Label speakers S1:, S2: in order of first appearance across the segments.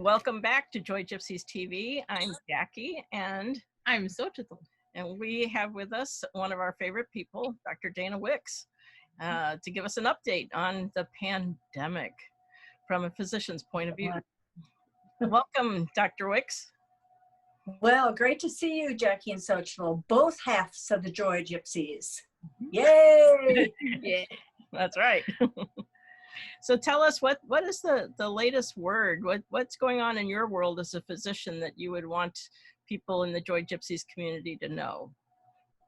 S1: Welcome back to Joy Gypsies TV. I'm Jackie, and
S2: I'm Xochitl.
S1: we have with us one of our favorite people, Dr. Dana Wicks, to give us an update on the pandemic from a physician's point of view. Welcome, Dr. Wicks.
S3: Well, great to see you, Jackie and Xochitl, both halves of the Joy Gypsies. Yay!
S1: Yeah, that's right. So tell us, what is the latest word? What's going on in your world as a physician that you would want people in the Joy Gypsies community to know?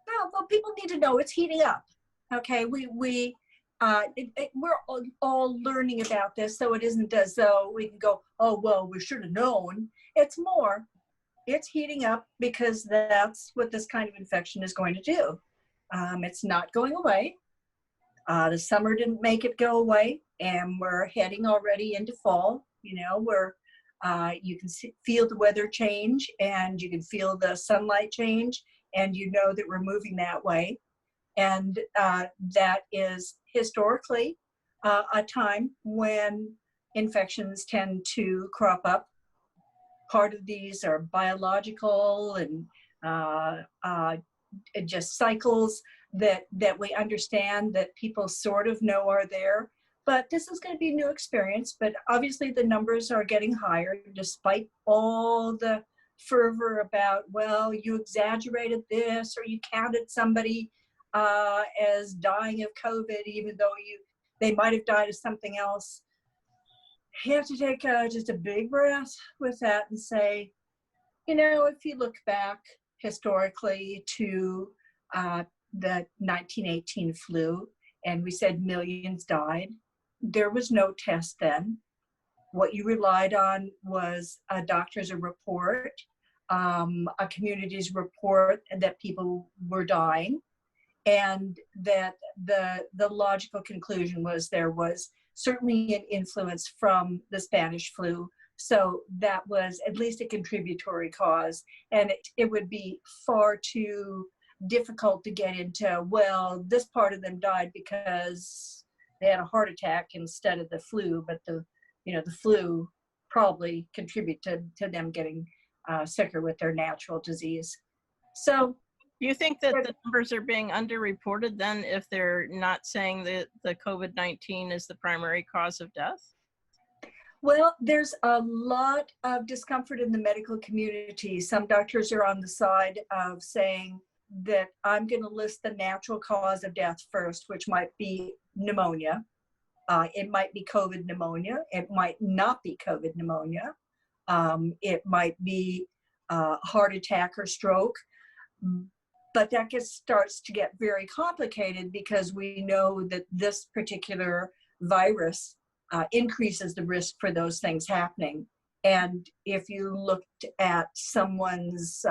S3: Well, people need to know it's heating up. Okay, we're all learning about this, so it isn't as though we can go, oh, well, we should have known. It's heating up because that's what this kind of infection is going to do. It's not going away. The summer didn't make it go away, and we're heading already into fall. You know, where you can feel the weather change, and you can feel the sunlight change, and you know that we're moving that way. And that is historically a time when infections tend to crop up. Part of these are biological and just cycles that we understand, that people sort of know are there. But this is going to be a new experience. But obviously the numbers are getting higher despite all the fervor about, well, you exaggerated this, or you counted somebody as dying of COVID, even though they might have died of something else. You have to take just a big breath with that and say, you know, if you look back historically to the 1918 flu, and we said millions died, there was no test then. What you relied on was a doctor's report, a community's report that people were dying, and that the logical conclusion was there was certainly an influence from the Spanish flu. So that was at least a contributory cause. And it would be far too difficult to get into, well, this part of them died because they had a heart attack instead of the flu, but the flu probably contributed to them getting sicker with their natural disease. So
S1: do you think that the numbers are being underreported then, if they're not saying that the COVID-19 is the primary cause of death?
S3: Well, there's a lot of discomfort in the medical community. Some doctors are on the side of saying that I'm going to list the natural cause of death first, which might be pneumonia. It might be COVID pneumonia. It might not be COVID pneumonia. It might be heart attack or stroke. But that starts to get very complicated because we know that this particular virus increases the risk for those things happening. And if you looked at someone's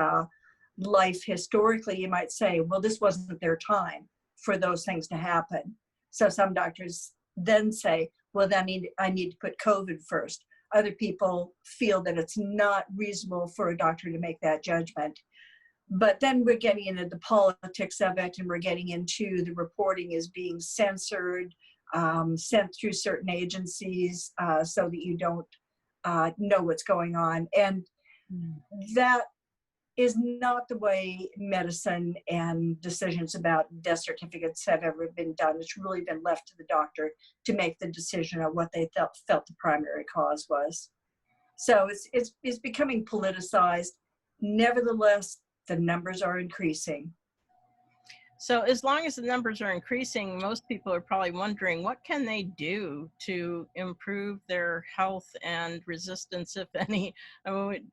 S3: life historically, you might say, well, this wasn't their time for those things to happen. So some doctors then say, well, then I need to put COVID first. Other people feel that it's not reasonable for a doctor to make that judgment. But then we're getting into the politics of it, and we're getting into the reporting is being censored, sent through certain agencies so that you don't know what's going on. And that is not the way medicine and decisions about death certificates have ever been done. It's really been left to the doctor to make the decision on what they felt the primary cause was. So it's becoming politicized. Nevertheless, the numbers are increasing.
S1: So as long as the numbers are increasing, most people are probably wondering, what can they do to improve their health and resistance, if any? I mean,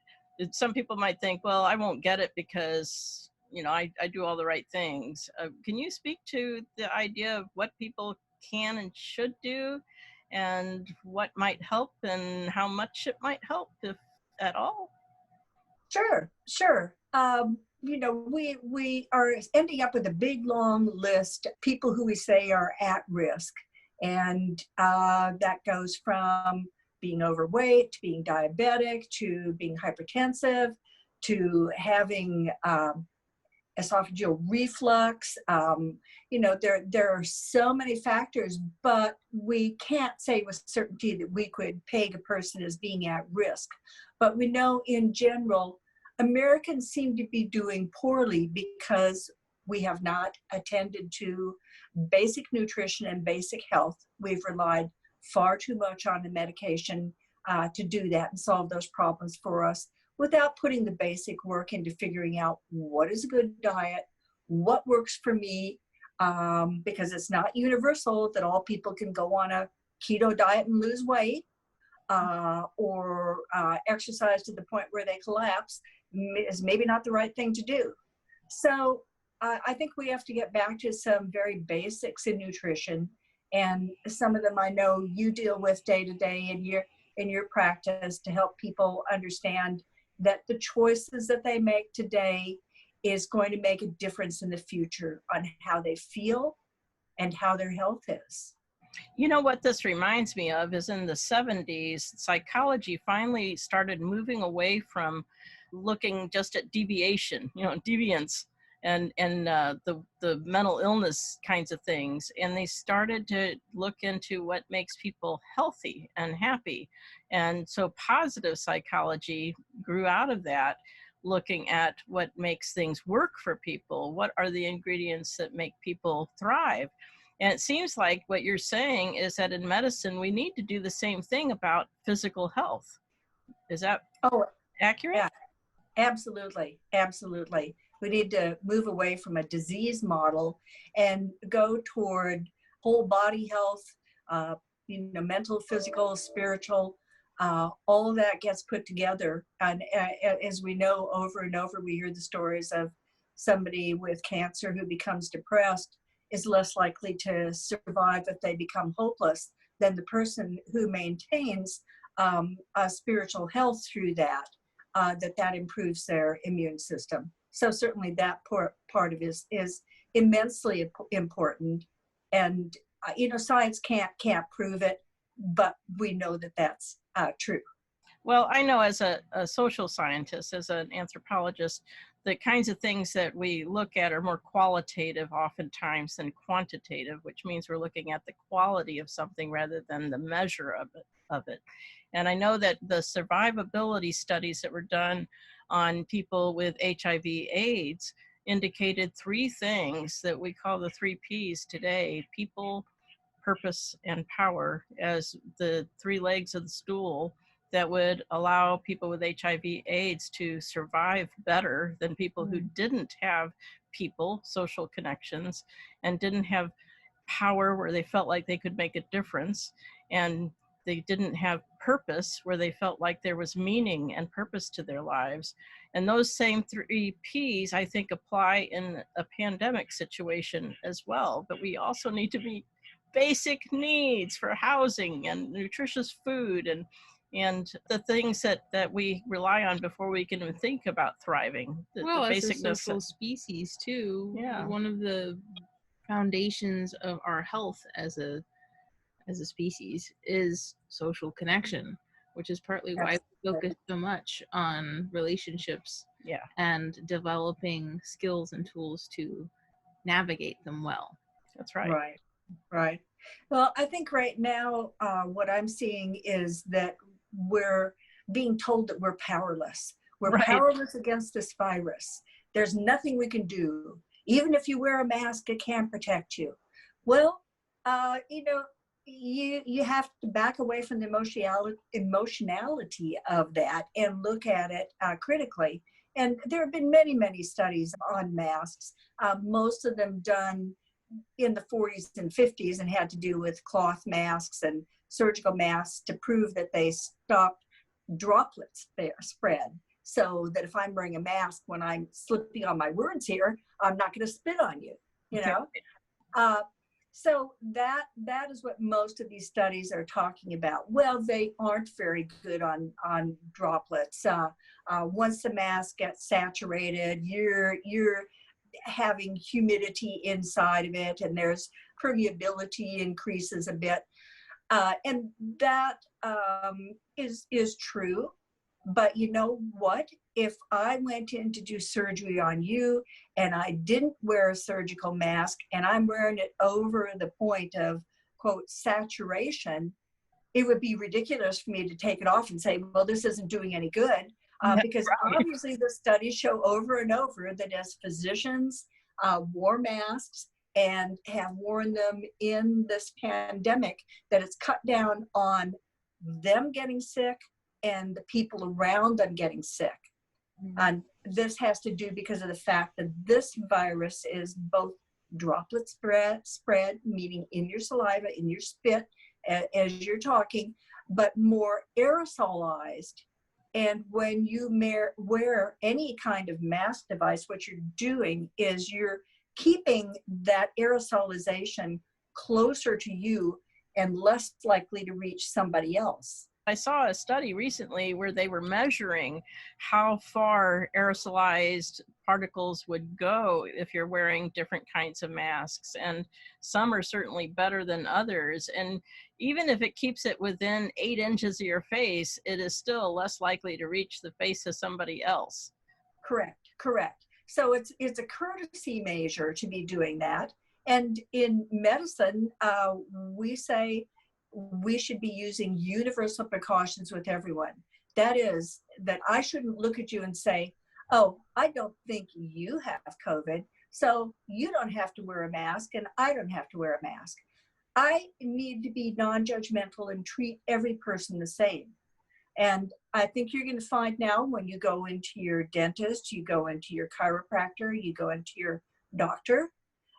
S1: some people might think, well, I won't get it because, you know, I do all the right things. Can you speak to the idea of what people can and should do, and what might help and how much it might help, if at all?
S3: Sure. You know, we are ending up with a big, long list of people who we say are at risk. And that goes from being overweight, to being diabetic, to being hypertensive, to having esophageal reflux. There are so many factors, but we can't say with certainty that we could peg a person as being at risk. But we know in general, Americans seem to be doing poorly because we have not attended to basic nutrition and basic health. We've relied far too much on the medication to do that and solve those problems for us, without putting the basic work into figuring out what is a good diet, what works for me, because it's not universal that all people can go on a keto diet and lose weight, or exercise to the point where they collapse is maybe not the right thing to do. So I think we have to get back to some very basics in nutrition, and some of them I know you deal with day to day in your practice, to help people understand that the choices that they make today is going to make a difference in the future on how they feel and how their health is.
S1: You know what this reminds me of is in the 70s, psychology finally started moving away from looking just at deviation, deviance and the mental illness kinds of things. And they started to look into what makes people healthy and happy. And so positive psychology grew out of that, looking at what makes things work for people. What are the ingredients that make people thrive? And it seems like what you're saying is that in medicine, we need to do the same thing about physical health. Is that accurate?
S3: Yeah, absolutely. Absolutely. We need to move away from a disease model and go toward whole body health, mental, physical, spiritual. All of that gets put together. And as we know, over and over, we hear the stories of somebody with cancer who becomes depressed is less likely to survive if they become hopeless than the person who maintains a spiritual health through that improves their immune system. So certainly that part of it is immensely important. And, science can't prove it, but we know that that's true.
S1: Well, I know as a social scientist, as an anthropologist, the kinds of things that we look at are more qualitative oftentimes than quantitative, which means we're looking at the quality of something rather than the measure of it. And I know that the survivability studies that were done on people with HIV/AIDS indicated three things that we call the 3 Ps today: people, purpose, and power, as the 3 legs of the stool that would allow people with HIV/AIDS to survive better than people who didn't have people, social connections, and didn't have power where they felt like they could make a difference, and they didn't have purpose where they felt like there was meaning and purpose to their lives. And those same 3 Ps, I think, apply in a pandemic situation as well. But we also need to be basic needs for housing and nutritious food and the things that we rely on before we can even think about thriving. The
S2: As a
S1: basicness
S2: social species too,
S1: Yeah.
S2: one of the foundations of our health as a species is social connection, which is partly why we focus so much on relationships and developing skills and tools to navigate them well.
S1: That's right.
S3: Right. Well, I think right now what I'm seeing is that we're being told that we're powerless. We're powerless against this virus. There's nothing we can do. Even if you wear a mask, it can't protect you. Well, you have to back away from the emotionality of that and look at it critically. And there have been many, many studies on masks, most of them done in the 40s and 50s, and had to do with cloth masks and surgical masks to prove that they stopped droplets spread. So that if I'm wearing a mask when I'm slipping on my words here, I'm not going to spit on you, So that is what most of these studies are talking about. Well, they aren't very good on droplets. Once the mask gets saturated, you're having humidity inside of it, and there's permeability increases a bit, and that is true. But you know what? if I went in to do surgery on you and I didn't wear a surgical mask and I'm wearing it over the point of, quote, saturation, it would be ridiculous for me to take it off and say, well, this isn't doing any good. Because
S1: right.
S3: obviously the studies show over and over that as physicians wore masks and have worn them in this pandemic, that it's cut down on them getting sick and the people around them getting sick. And this has to do because of the fact that this virus is both droplet spread, meaning in your saliva, in your spit, as you're talking, but more aerosolized. And when you wear any kind of mask device, what you're doing is you're keeping that aerosolization closer to you and less likely to reach somebody else.
S1: I saw a study recently where they were measuring how far aerosolized particles would go if you're wearing different kinds of masks. And some are certainly better than others. And even if it keeps it within 8 inches of your face, it is still less likely to reach the face of somebody else.
S3: Correct. So it's a courtesy measure to be doing that. And in medicine, we say we should be using universal precautions with everyone. That is, that I shouldn't look at you and say, oh, I don't think you have COVID, so you don't have to wear a mask and I don't have to wear a mask. I need to be non-judgmental and treat every person the same. And I think you're going to find now when you go into your dentist, you go into your chiropractor, you go into your doctor,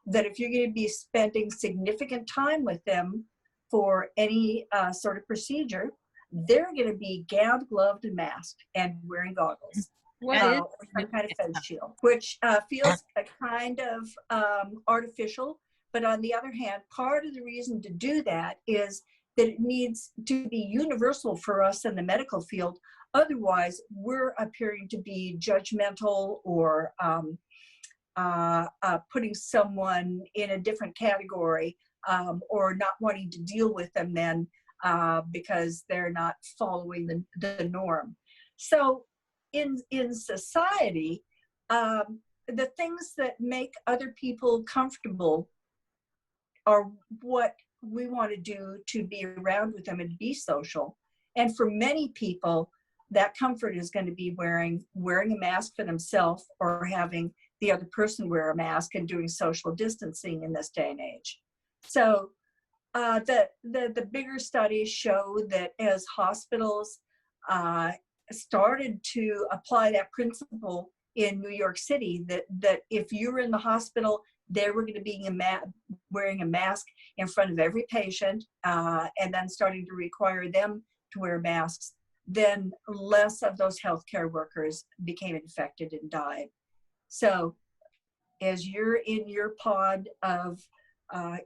S3: that if you're going to be spending significant time with them for any sort of procedure, they're going to be gowned, gloved, and masked and wearing goggles. Or some kind of face shield, which feels a kind of artificial. But on the other hand, part of the reason to do that is that it needs to be universal for us in the medical field. Otherwise, we're appearing to be judgmental or putting someone in a different category or not wanting to deal with them then because they're not following the norm. So in society, the things that make other people comfortable are what we want to do to be around with them and be social. And for many people, that comfort is going to be wearing a mask for themselves or having the other person wear a mask and doing social distancing in this day and age. So the bigger studies show that as hospitals started to apply that principle in New York City, that if you were in the hospital, they were going to be wearing a mask in front of every patient and then starting to require them to wear masks, then less of those healthcare workers became infected and died. So as you're in your pod of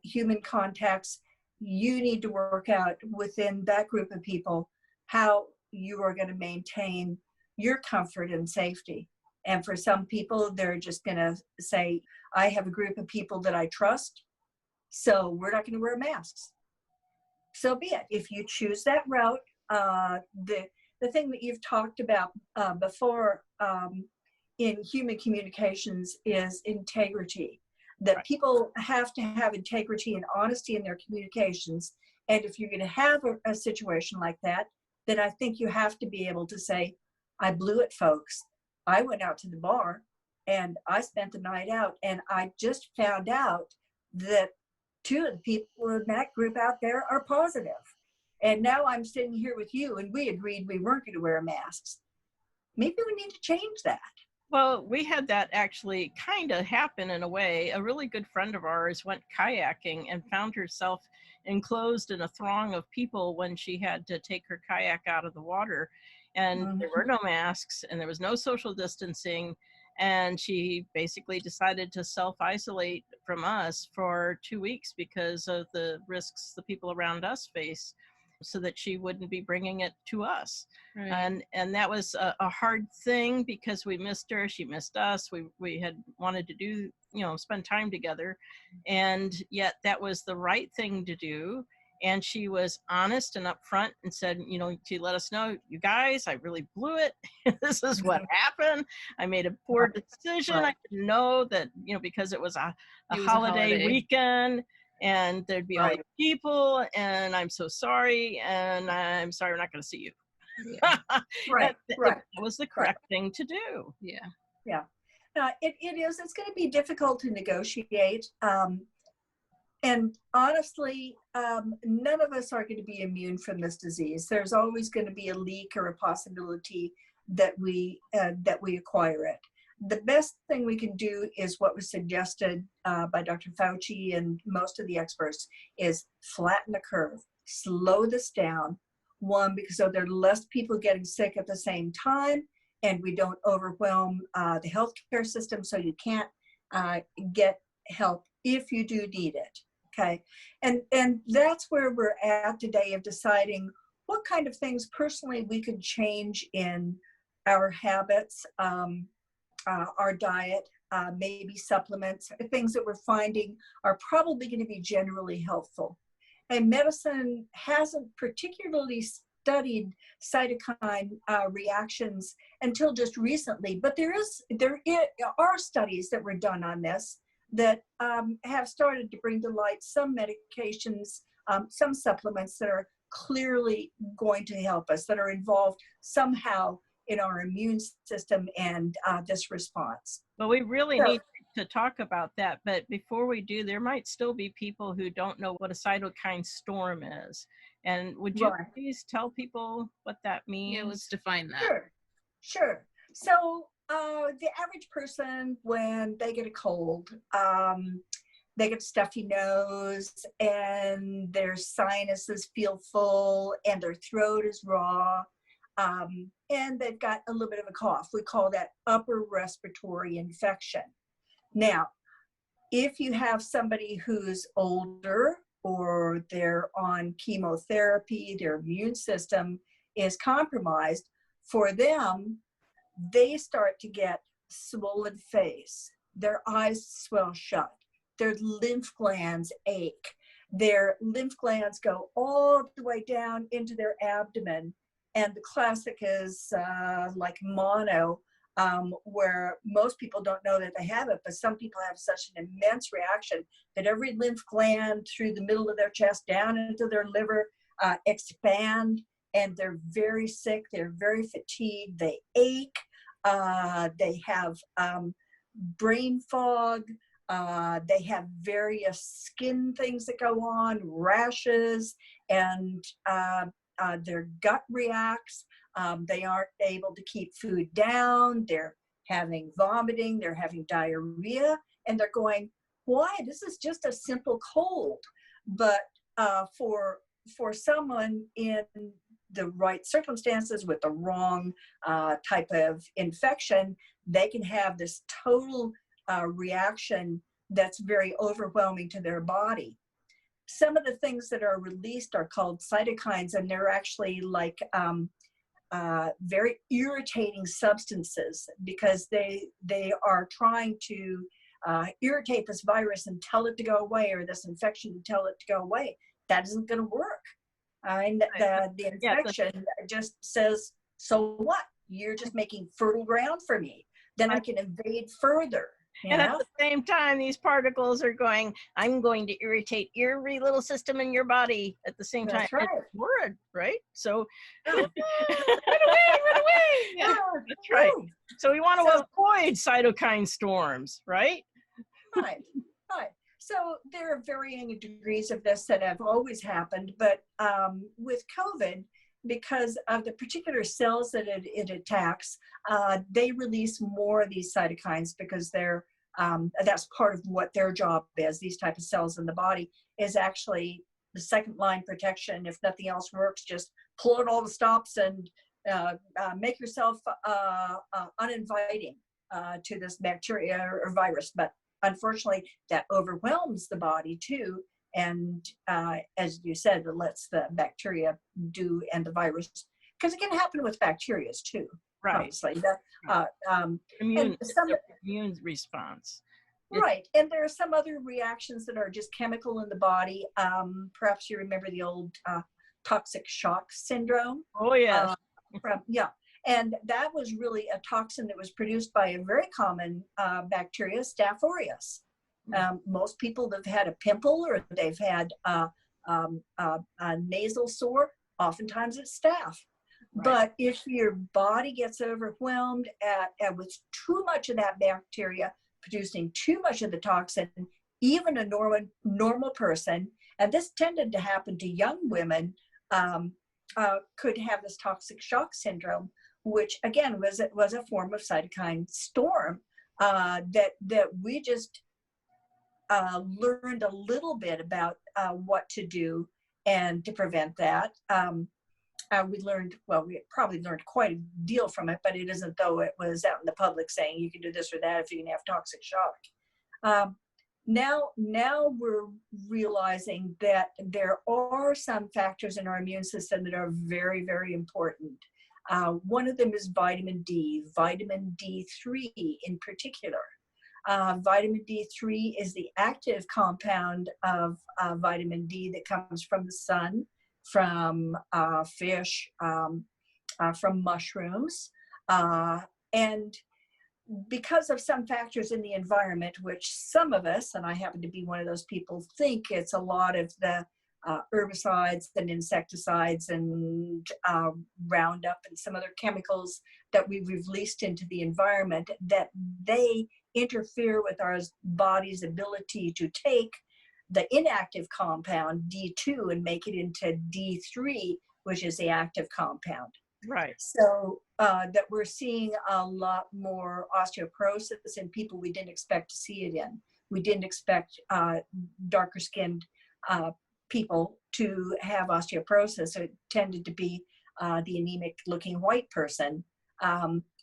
S3: human contacts, you need to work out within that group of people how you are going to maintain your comfort and safety. And for some people, they're just going to say, I have a group of people that I trust, so we're not going to wear masks. So be it. If you choose that route, the thing that you've talked about before in human communications is integrity. That people have to have integrity and honesty in their communications. And if you're going to have a situation like that, then I think you have to be able to say, I blew it, folks. I went out to the bar and I spent the night out, and I just found out that 2 of the people in that group out there are positive. And now I'm sitting here with you and we agreed we weren't going to wear masks. Maybe we need to change that.
S1: Well, we had that actually kind of happen in a way. A really good friend of ours went kayaking and found herself enclosed in a throng of people when she had to take her kayak out of the water. And there were no masks and there was no social distancing. And she basically decided to self-isolate from us for 2 weeks because of the risks the people around us face, so that she wouldn't be bringing it to us. Right. And that was a hard thing because we missed her, she missed us. We had wanted to do, spend time together, and yet that was the right thing to do. And she was honest and upfront and said, she let us know, you guys, I really blew it. This is what happened. I made a poor decision. I didn't know that, because it was a holiday weekend and there'd be all these people, and I'm so sorry, and I'm sorry we're not going to see you.
S3: Yeah.
S1: That was the correct thing to do.
S3: Yeah. It is. It's going to be difficult to negotiate. And honestly, none of us are going to be immune from this disease. There's always going to be a leak or a possibility that we acquire it. The best thing we can do is what was suggested by Dr. Fauci and most of the experts is flatten the curve, slow this down. One, because so there are less people getting sick at the same time, and we don't overwhelm the healthcare system, so you can't get help if you do need it. Okay, and that's where we're at today, of deciding what kind of things personally we could change in our habits, our diet, maybe supplements, things that we're finding are probably going to be generally helpful. And medicine hasn't particularly studied cytokine reactions until just recently, but there are studies that were done on this that have started to bring to light some medications, some supplements that are clearly going to help us, that are involved somehow in our immune system and this response.
S1: Well, we really need to talk about that, but before we do, there might still be people who don't know what a cytokine storm is. And would you please tell people what that means?
S2: Yeah, let's define that.
S3: Sure. So the average person, when they get a cold, they get a stuffy nose and their sinuses feel full and their throat is raw, and they've got a little bit of a cough. We call that upper respiratory infection. Now, if you have somebody who's older or they're on chemotherapy, their immune system is compromised, for them, they start to get swollen face, their eyes swell shut, their lymph glands ache, their lymph glands go all the way down into their abdomen. And the classic is like mono, where most people don't know that they have it, but some people have such an immense reaction that every lymph gland through the middle of their chest down into their liver expand, and they're very sick, they're very fatigued, they ache, they have brain fog, they have various skin things that go on, rashes, and their gut reacts. They aren't able to keep food down. They're having vomiting, they're having diarrhea, and they're going, why? This is just a simple cold. But for someone in the right circumstances with the wrong type of infection, they can have this total reaction that's very overwhelming to their body. Some of the things that are released are called cytokines, and they're actually like very irritating substances, because they are trying to irritate this virus and tell it to go away, or this infection and tell it to go away. That isn't going to work. And the infection just says, so what? You're just making fertile ground for me. Then I can invade further.
S1: And at the same time, these particles are going, I'm going to irritate every little system in your body at the same time.
S3: That's right.
S1: It's horrid, right? So
S2: Run away!
S1: Yeah, that's right. So we want to avoid cytokine storms, right?
S3: Right. So there are varying degrees of this that have always happened, but with COVID, because of the particular cells that it attacks, they release more of these cytokines, because that's part of what their job is. These type of cells in the body is actually the second line protection. If nothing else works, just pull out all the stops and make yourself uninviting to this bacteria or virus. But unfortunately, that overwhelms the body too. And as you said, it lets the bacteria do, and the virus, because it can happen with bacteria too.
S1: Right.
S3: Obviously.
S1: Immune response.
S3: Right. And there are some other reactions that are just chemical in the body. Perhaps you remember the old toxic shock syndrome.
S1: Oh, yes.
S3: Yeah. And that was really a toxin that was produced by a very common bacteria, Staph aureus. Most people that have had a pimple or they've had a nasal sore, oftentimes it's staph. Right. But if your body gets overwhelmed with too much of that bacteria, producing too much of the toxin, even a normal person, and this tended to happen to young women, could have this toxic shock syndrome, which again was a form of cytokine storm that we just learned a little bit about what to do and to prevent that. We probably learned quite a deal from it, but it isn't though it was out in the public saying you can do this or that if you can have toxic shock. Now we're realizing that there are some factors in our immune system that are very, very important. One of them is vitamin D3 in particular. Vitamin D3 is the active compound of vitamin D that comes from the sun, from fish, from mushrooms. And because of some factors in the environment, which some of us, and I happen to be one of those people, think it's a lot of the herbicides and insecticides and Roundup and some other chemicals that we've released into the environment, that they interfere with our body's ability to take the inactive compound D2 and make it into D3, which is the active compound.
S1: Right.
S3: So that we're seeing a lot more osteoporosis in people we didn't expect to see it in. We didn't expect darker skinned people to have osteoporosis. It tended to be the anemic looking white person.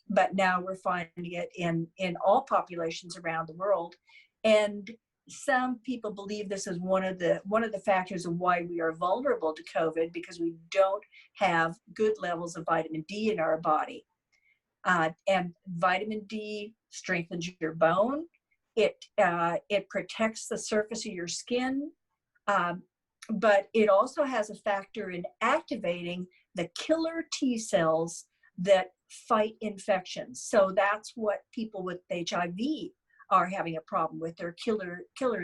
S3: But now we're finding it in all populations around the world. And some people believe this is one of the factors of why we are vulnerable to COVID, because we don't have good levels of vitamin D in our body. And vitamin D strengthens your bone. It protects the surface of your skin, but it also has a factor in activating the killer T cells that fight infections. So that's what people with HIV are having a problem with, their killer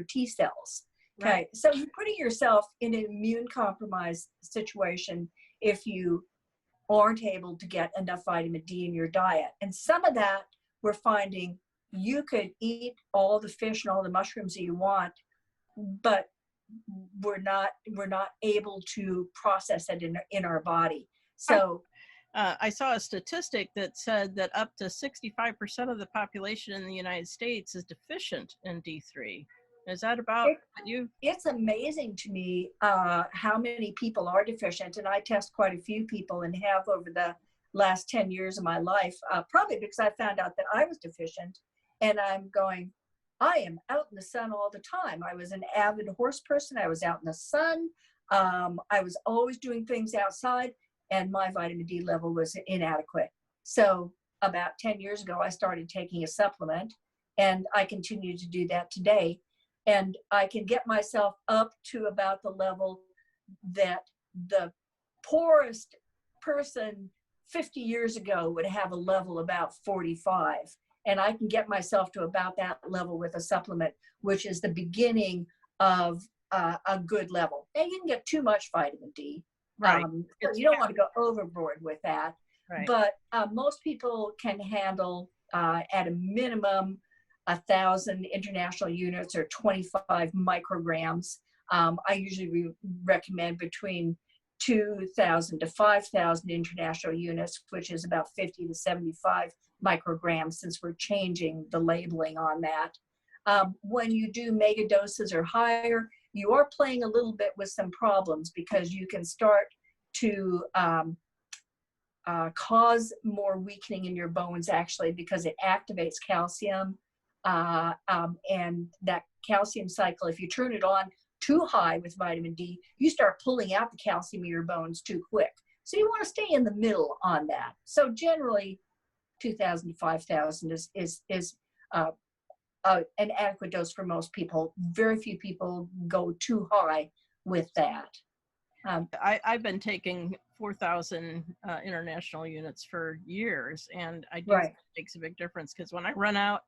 S3: T cells. Okay, right. So you're putting yourself in an immune compromised situation if you aren't able to get enough vitamin D in your diet. And some of that we're finding, you could eat all the fish and all the mushrooms that you want, but we're not able to process it in our body. So
S1: I saw a statistic that said that up to 65% of the population in the United States is deficient in D3. Is that about you?
S3: It's amazing to me how many people are deficient, and I test quite a few people and have over the last 10 years of my life, probably because I found out that I was deficient, and I'm going, I am out in the sun all the time. I was an avid horse person. I was out in the sun. I was always doing things outside, and my vitamin D level was inadequate. So about 10 years ago, I started taking a supplement, and I continue to do that today. And I can get myself up to about the level that the poorest person 50 years ago would have a level about 45. And I can get myself to about that level with a supplement, which is the beginning of a good level. And you can get too much vitamin D.
S1: Right.
S3: You don't want to go overboard with that.
S1: Right.
S3: But most people can handle at a minimum 1,000 international units or 25 micrograms. I usually recommend between 2,000 to 5,000 international units, which is about 50 to 75 micrograms, since we're changing the labeling on that. When you do mega doses or higher, you are playing a little bit with some problems, because you can start to cause more weakening in your bones, actually, because it activates calcium. And that calcium cycle, if you turn it on too high with vitamin D, you start pulling out the calcium in your bones too quick. So you want to stay in the middle on that. So generally 2,000 to 5,000 is an adequate dose for most people. Very few people go too high with that.
S1: I've been taking 4,000 international units for years, and I do
S3: Right.
S1: think it makes a big difference, because when I run out,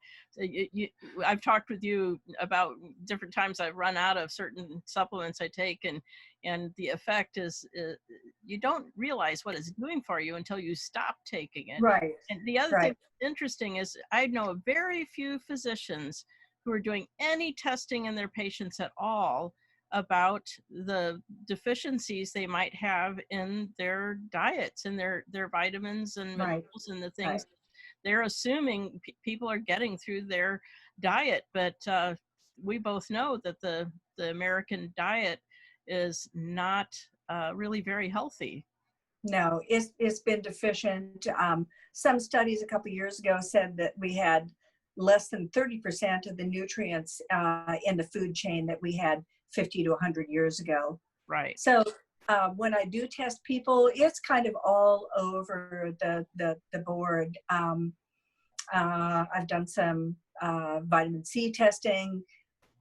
S1: I've talked with you about different times I've run out of certain supplements I take, and the effect is you don't realize what it's doing for you until you stop taking it.
S3: Right.
S1: And the other thing
S3: Right.
S1: that's interesting is I know very few physicians who are doing any testing in their patients at all about the deficiencies they might have in their diets and their vitamins and
S3: Right.
S1: minerals and the things
S3: Right.
S1: they're assuming people are getting through their diet. But we both know that the American diet is not really very healthy.
S3: No, it's been deficient. Some studies a couple of years ago said that we had less than 30% of the nutrients in the food chain that we had 50 to 100 years ago.
S1: Right.
S3: So when I do test people, it's kind of all over the board. I've done some vitamin C testing.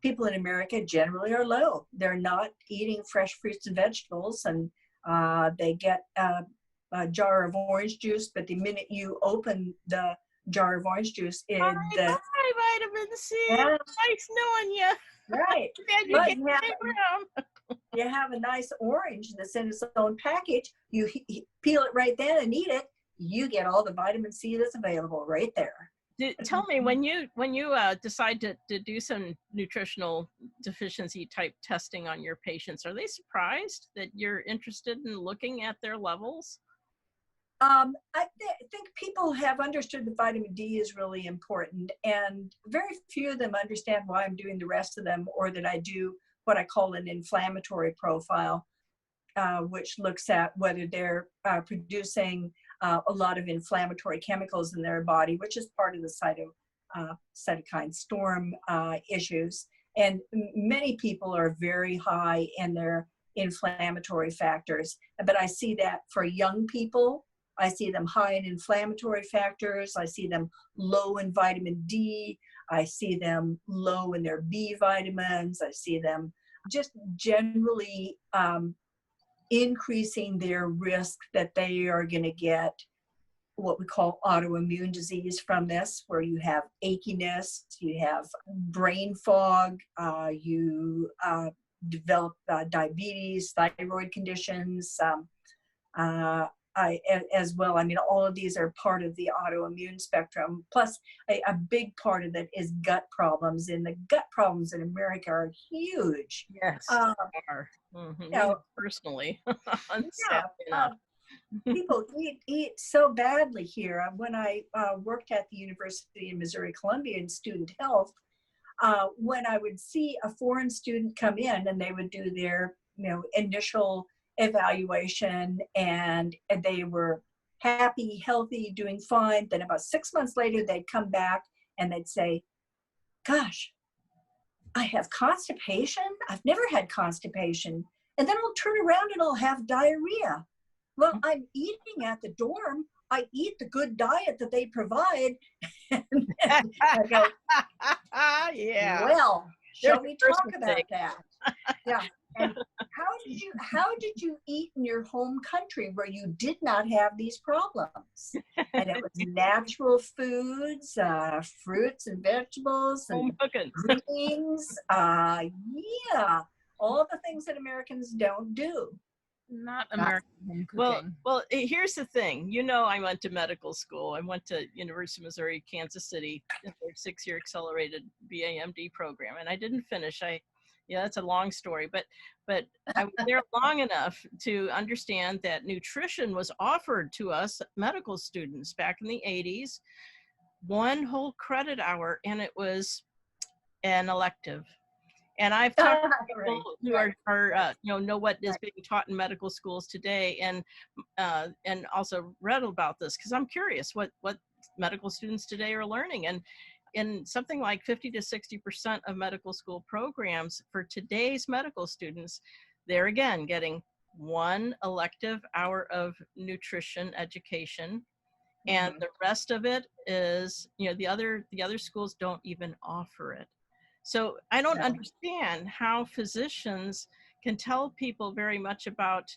S3: People in America generally are low. They're not eating fresh fruits and vegetables, and they get a jar of orange juice, but the minute you open the jar of orange juice,
S1: Hi, vitamin C.
S3: Yeah.
S1: Nice knowing you.
S3: Right.
S1: And you
S3: But
S1: can't stay around.
S3: you have a nice orange that's in its own package. You peel it right then and eat it. You get all the vitamin C that's available right there.
S1: Tell me, when you decide to do some nutritional deficiency type testing on your patients, are they surprised that you're interested in looking at their levels?
S3: I think people have understood that vitamin D is really important, and very few of them understand why I'm doing the rest of them, or that I do what I call an inflammatory profile, which looks at whether they're producing a lot of inflammatory chemicals in their body, which is part of the cytokine storm issues. And many people are very high in their inflammatory factors, but I see that for young people. I see them high in inflammatory factors. I see them low in vitamin D. I see them low in their B vitamins. I see them just generally increasing their risk that they are going to get what we call autoimmune disease from this, where you have achiness, you have brain fog, you develop diabetes, thyroid conditions, as well. I mean, all of these are part of the autoimmune spectrum. Plus, a big part of it is gut problems, and the gut problems in America are huge.
S1: Yes, they are. Mm-hmm. Me personally.
S3: People eat so badly here. When I worked at the University of Missouri-Columbia in student health, when I would see a foreign student come in and they would do their initial evaluation, and they were happy, healthy, doing fine. Then about 6 months later, they'd come back and they'd say, gosh, I have constipation. I've never had constipation. And then I'll turn around and I'll have diarrhea. Well, I'm eating at the dorm. I eat the good diet that they provide. And I go,
S1: yeah.
S3: Well, shall we talk about
S1: mistake.
S3: that? Yeah. And how did you eat in your home country where you did not have these problems? And it was natural foods, fruits and vegetables and greens. Yeah, all the things that Americans don't do.
S2: Not American home cooking.
S1: Well, here's the thing. I went to medical school. I went to University of Missouri, Kansas City, in their 6-year accelerated BAMD program, and I didn't finish. That's a long story, but I was there long enough to understand that nutrition was offered to us medical students back in the 80s, 1 whole credit hour, and it was an elective. And I've talked to people who are know what is being taught in medical schools today, and also read about this because I'm curious what medical students today are learning. And in something like 50 to 60% of medical school programs for today's medical students, they're again getting 1 elective hour of nutrition education, and the rest of it is, the other schools don't even offer it. So I don't
S3: No.
S1: understand how physicians can tell people very much about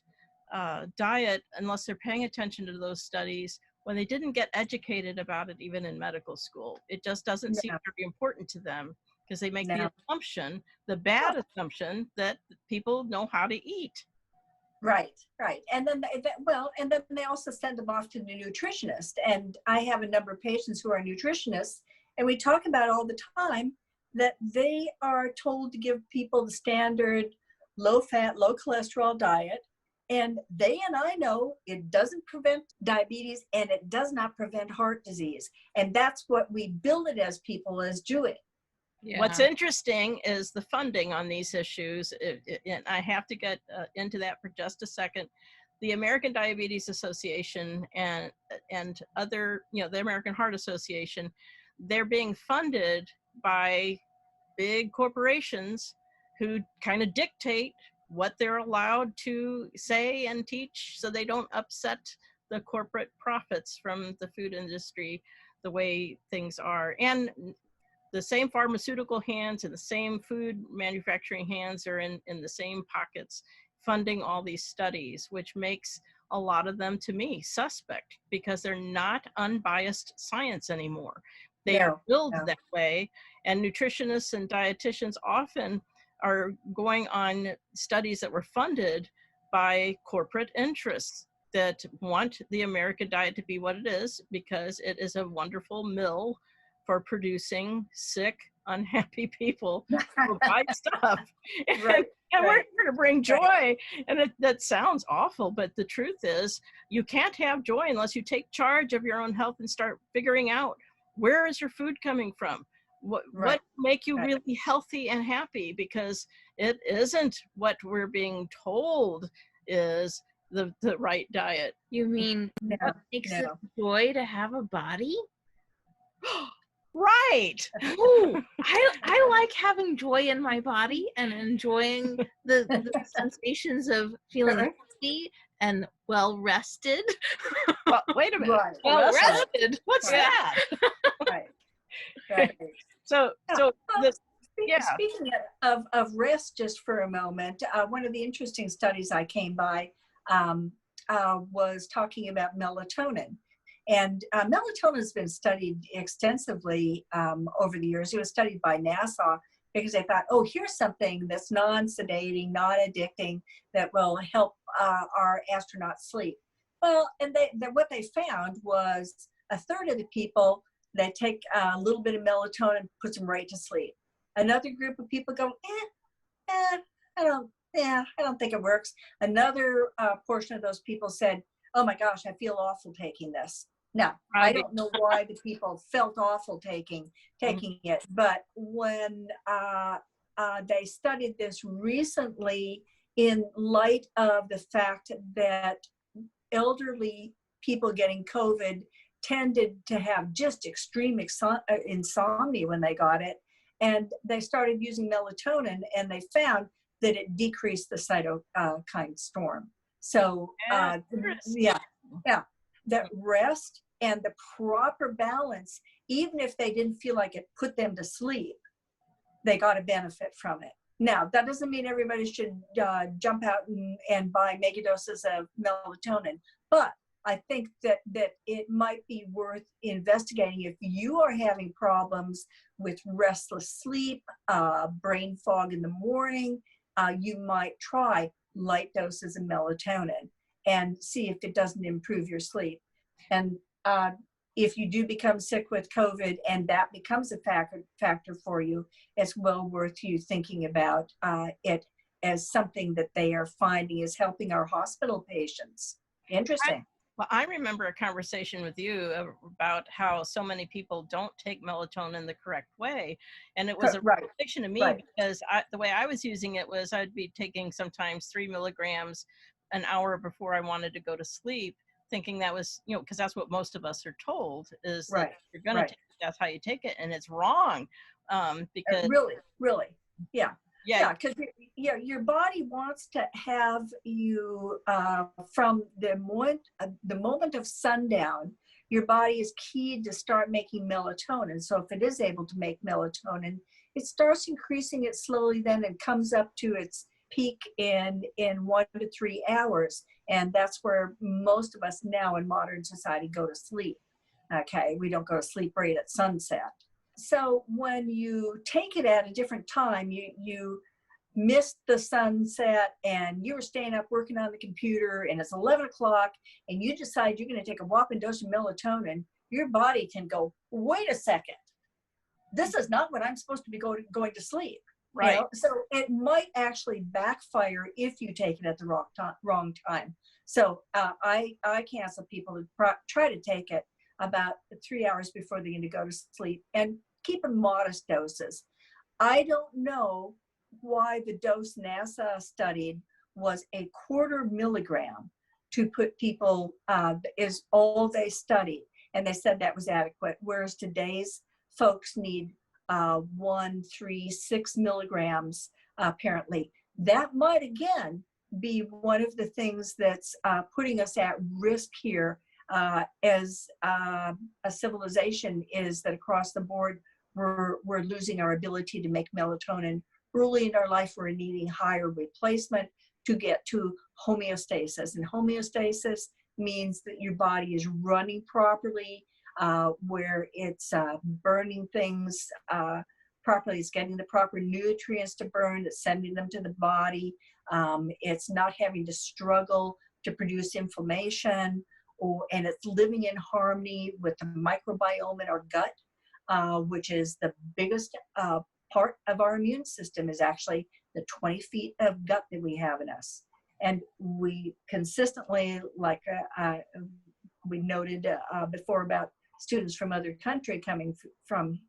S1: diet unless they're paying attention to those studies when they didn't get educated about it even in medical school. It just doesn't seem
S3: No.
S1: very important to them because they make the
S3: No.
S1: assumption, the bad assumption, that people know how to eat.
S3: Right, right. And then, and then they also send them off to the nutritionist. And I have a number of patients who are nutritionists, and we talk about all the time that they are told to give people the standard low fat, low cholesterol diet. And they and I know it doesn't prevent diabetes and it does not prevent heart disease. And that's what we bill it as people as doing.
S2: Yeah.
S1: What's interesting is the funding on these issues, and I have to get into that for just a second. The American Diabetes Association and other, the American Heart Association, they're being funded by big corporations who kind of dictate what they're allowed to say and teach so they don't upset the corporate profits from the food industry the way things are. And the same pharmaceutical hands and the same food manufacturing hands are in the same pockets funding all these studies, which makes a lot of them, to me, suspect because they're not unbiased science anymore. They are billed that way, and nutritionists and dietitians often are going on studies that were funded by corporate interests that want the American diet to be what it is because it is a wonderful mill for producing sick, unhappy people who buy stuff.
S3: Right,
S1: and
S3: right.
S1: we're here to bring joy. And that sounds awful, but the truth is you can't have joy unless you take charge of your own health and start figuring out where is your food coming from? What make you really healthy and happy? Because it isn't what we're being told is the right diet.
S2: You mean what makes it joy to have a body?
S1: Right.
S2: Ooh, I like having joy in my body and enjoying the sensations of feeling healthy and well rested.
S1: Well, wait a minute.
S3: Right.
S2: Well rested.
S1: What's that?
S3: Right. Right.
S1: So
S3: Speaking of rest, just for a moment, one of the interesting studies I came by was talking about melatonin. And melatonin has been studied extensively over the years. It was studied by NASA because they thought, oh, here's something that's non-sedating, non-addicting, that will help our astronauts sleep. Well, and what they found was a third of the people, they take a little bit of melatonin, puts them right to sleep. Another group of people go, I don't think it works. Another portion of those people said, oh my gosh, I feel awful taking this. Now, I don't know why the people felt awful taking it, but when they studied this recently in light of the fact that elderly people getting COVID tended to have just extreme insomnia when they got it, and they started using melatonin, and they found that it decreased the cytokine storm. So, that rest and the proper balance, even if they didn't feel like it put them to sleep, they got a benefit from it. Now, that doesn't mean everybody should jump out and buy mega doses of melatonin, but I think that it might be worth investigating if you are having problems with restless sleep, brain fog in the morning. You might try light doses of melatonin and see if it doesn't improve your sleep. And if you do become sick with COVID and that becomes a factor for you, it's well worth you thinking about it as something that they are finding is helping our hospital patients. Interesting.
S1: Well, I remember a conversation with you about how so many people don't take melatonin the correct way. And it was a revelation to me because the way I was using it was I'd be taking sometimes 3 milligrams an hour before I wanted to go to sleep, thinking that was, because that's what most of us are told is that you're going to take it, that's how you take it. And it's wrong. Because
S3: really. Yeah, because your body wants to have you from the moment of sundown your body is keyed to start making melatonin. So if it is able to make melatonin, it starts increasing it slowly then and comes up to its peak in 1 to 3 hours. And that's where most of us now in modern society go to sleep. Okay, we don't go to sleep right at sunset. So when you take it at a different time, you missed the sunset and you were staying up working on the computer and it's 11 o'clock and you decide you're going to take a whopping dose of melatonin, your body can go, wait a second, this is not what I'm supposed to be going to sleep.
S1: Right.
S3: You know? So it might actually backfire if you take it at the wrong time. So I counsel people to try to take it about 3 hours before they're going to go to sleep and keep in modest doses. I don't know why the dose NASA studied was 1/4 milligram to put people, is all they studied. And they said that was adequate. Whereas today's folks need 1, 3, 6 milligrams, apparently. That might, again, be one of the things that's putting us at risk here as a civilization, is that across the board, we're losing our ability to make melatonin. Early in our life, we're needing higher replacement to get to homeostasis. And homeostasis means that your body is running properly, where it's burning things properly. It's getting the proper nutrients to burn, it's sending them to the body. It's not having to struggle to produce inflammation, and it's living in harmony with the microbiome in our gut, which is the biggest part of our immune system, is actually the 20 feet of gut that we have in us. And we consistently, like we noted before about students from other country coming from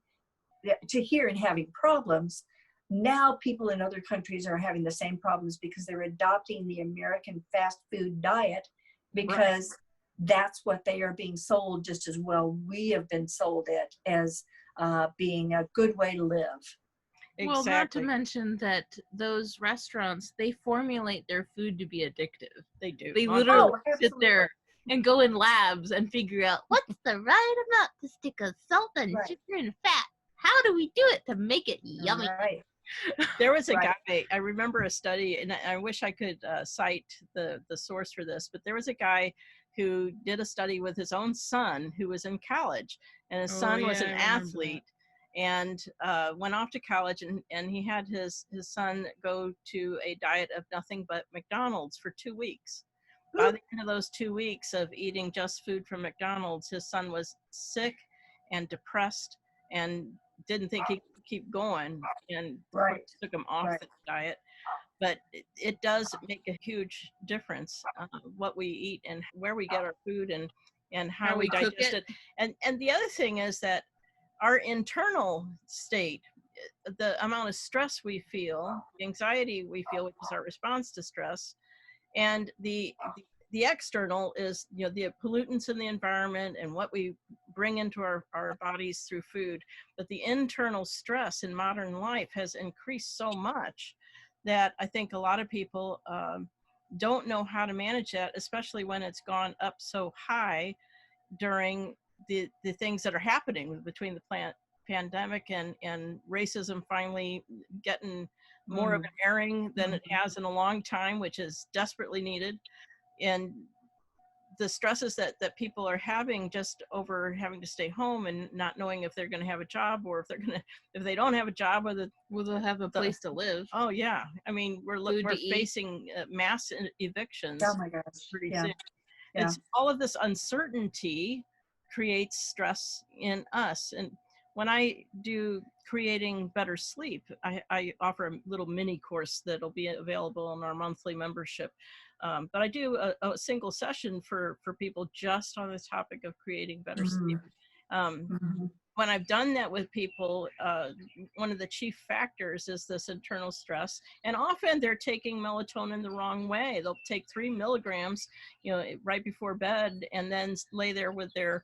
S3: to here and having problems, now people in other countries are having the same problems because they're adopting the American fast food diet, because that's what they are being sold, just as well we have been sold it as being a good way to live.
S1: Exactly.
S2: Well, not to mention that those restaurants, they formulate their food to be addictive.
S1: They do.
S2: They literally sit
S3: absolutely.
S2: there and go in labs and figure out what's the right amount to stick of salt and sugar and fat. How do we do it to make it yummy?
S3: Right.
S1: There was a guy, I remember a study, and I wish I could cite the source for this, but there was a guy who did a study with his own son who was in college, and his son was an athlete and went off to college, and he had his son go to a diet of nothing but McDonald's for 2 weeks. By the end of those 2 weeks of eating just food from McDonald's, his son was sick and depressed and didn't think he could keep going, and took him off the diet. But it does make a huge difference what we eat and where we get our food and how we digest it. And the other thing is that our internal state, the amount of stress we feel, the anxiety we feel, which is our response to stress, and the external is, you know, the pollutants in the environment and what we bring into our bodies through food. But the internal stress in modern life has increased so much that I think a lot of people don't know how to manage that, especially when it's gone up so high during the things that are happening between the pandemic and racism finally getting more of an airing than it has in a long time, which is desperately needed. And the stresses that people are having just over having to stay home and not knowing if they're going to have a job, or if they don't have a job, whether they'll have a place to live. Oh yeah, I mean we're facing mass evictions.
S3: Oh my gosh,
S1: pretty soon. It's all of this uncertainty creates stress in us. And when I do creating better sleep, I offer a little mini course that'll be available in our monthly membership. But I do a single session for people just on the topic of creating better sleep. When I've done that with people, one of the chief factors is this internal stress. And often they're taking melatonin the wrong way. They'll take 3 milligrams, you know, right before bed, and then lay there with their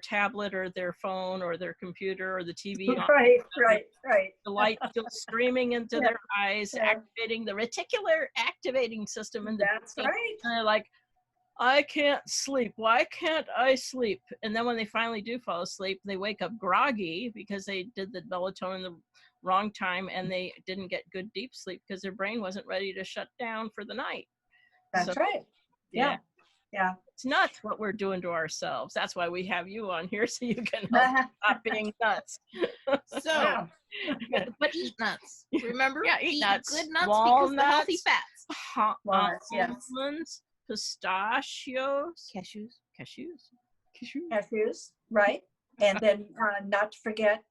S1: tablet or their phone or their computer or the TV on.
S3: Right.
S1: The light still streaming into their eyes, activating the reticular activating system in the brain. And they're like, I can't sleep. Why can't I sleep? And then when they finally do fall asleep, they wake up groggy because they did the melatonin the wrong time and they didn't get good deep sleep because their brain wasn't ready to shut down for the night.
S3: That's right.
S1: Yeah.
S3: Yeah.
S1: It's nuts what we're doing to ourselves. That's why we have you on here so you can help us stop being nuts.
S2: So, but eat nuts. Remember?
S1: Yeah, eat nuts.
S2: Good nuts
S1: Walnuts,
S2: because they're healthy fats.
S3: Walnuts, yes.
S1: Almonds, pistachios.
S2: Cashews.
S3: Cashews, right? And then not to forget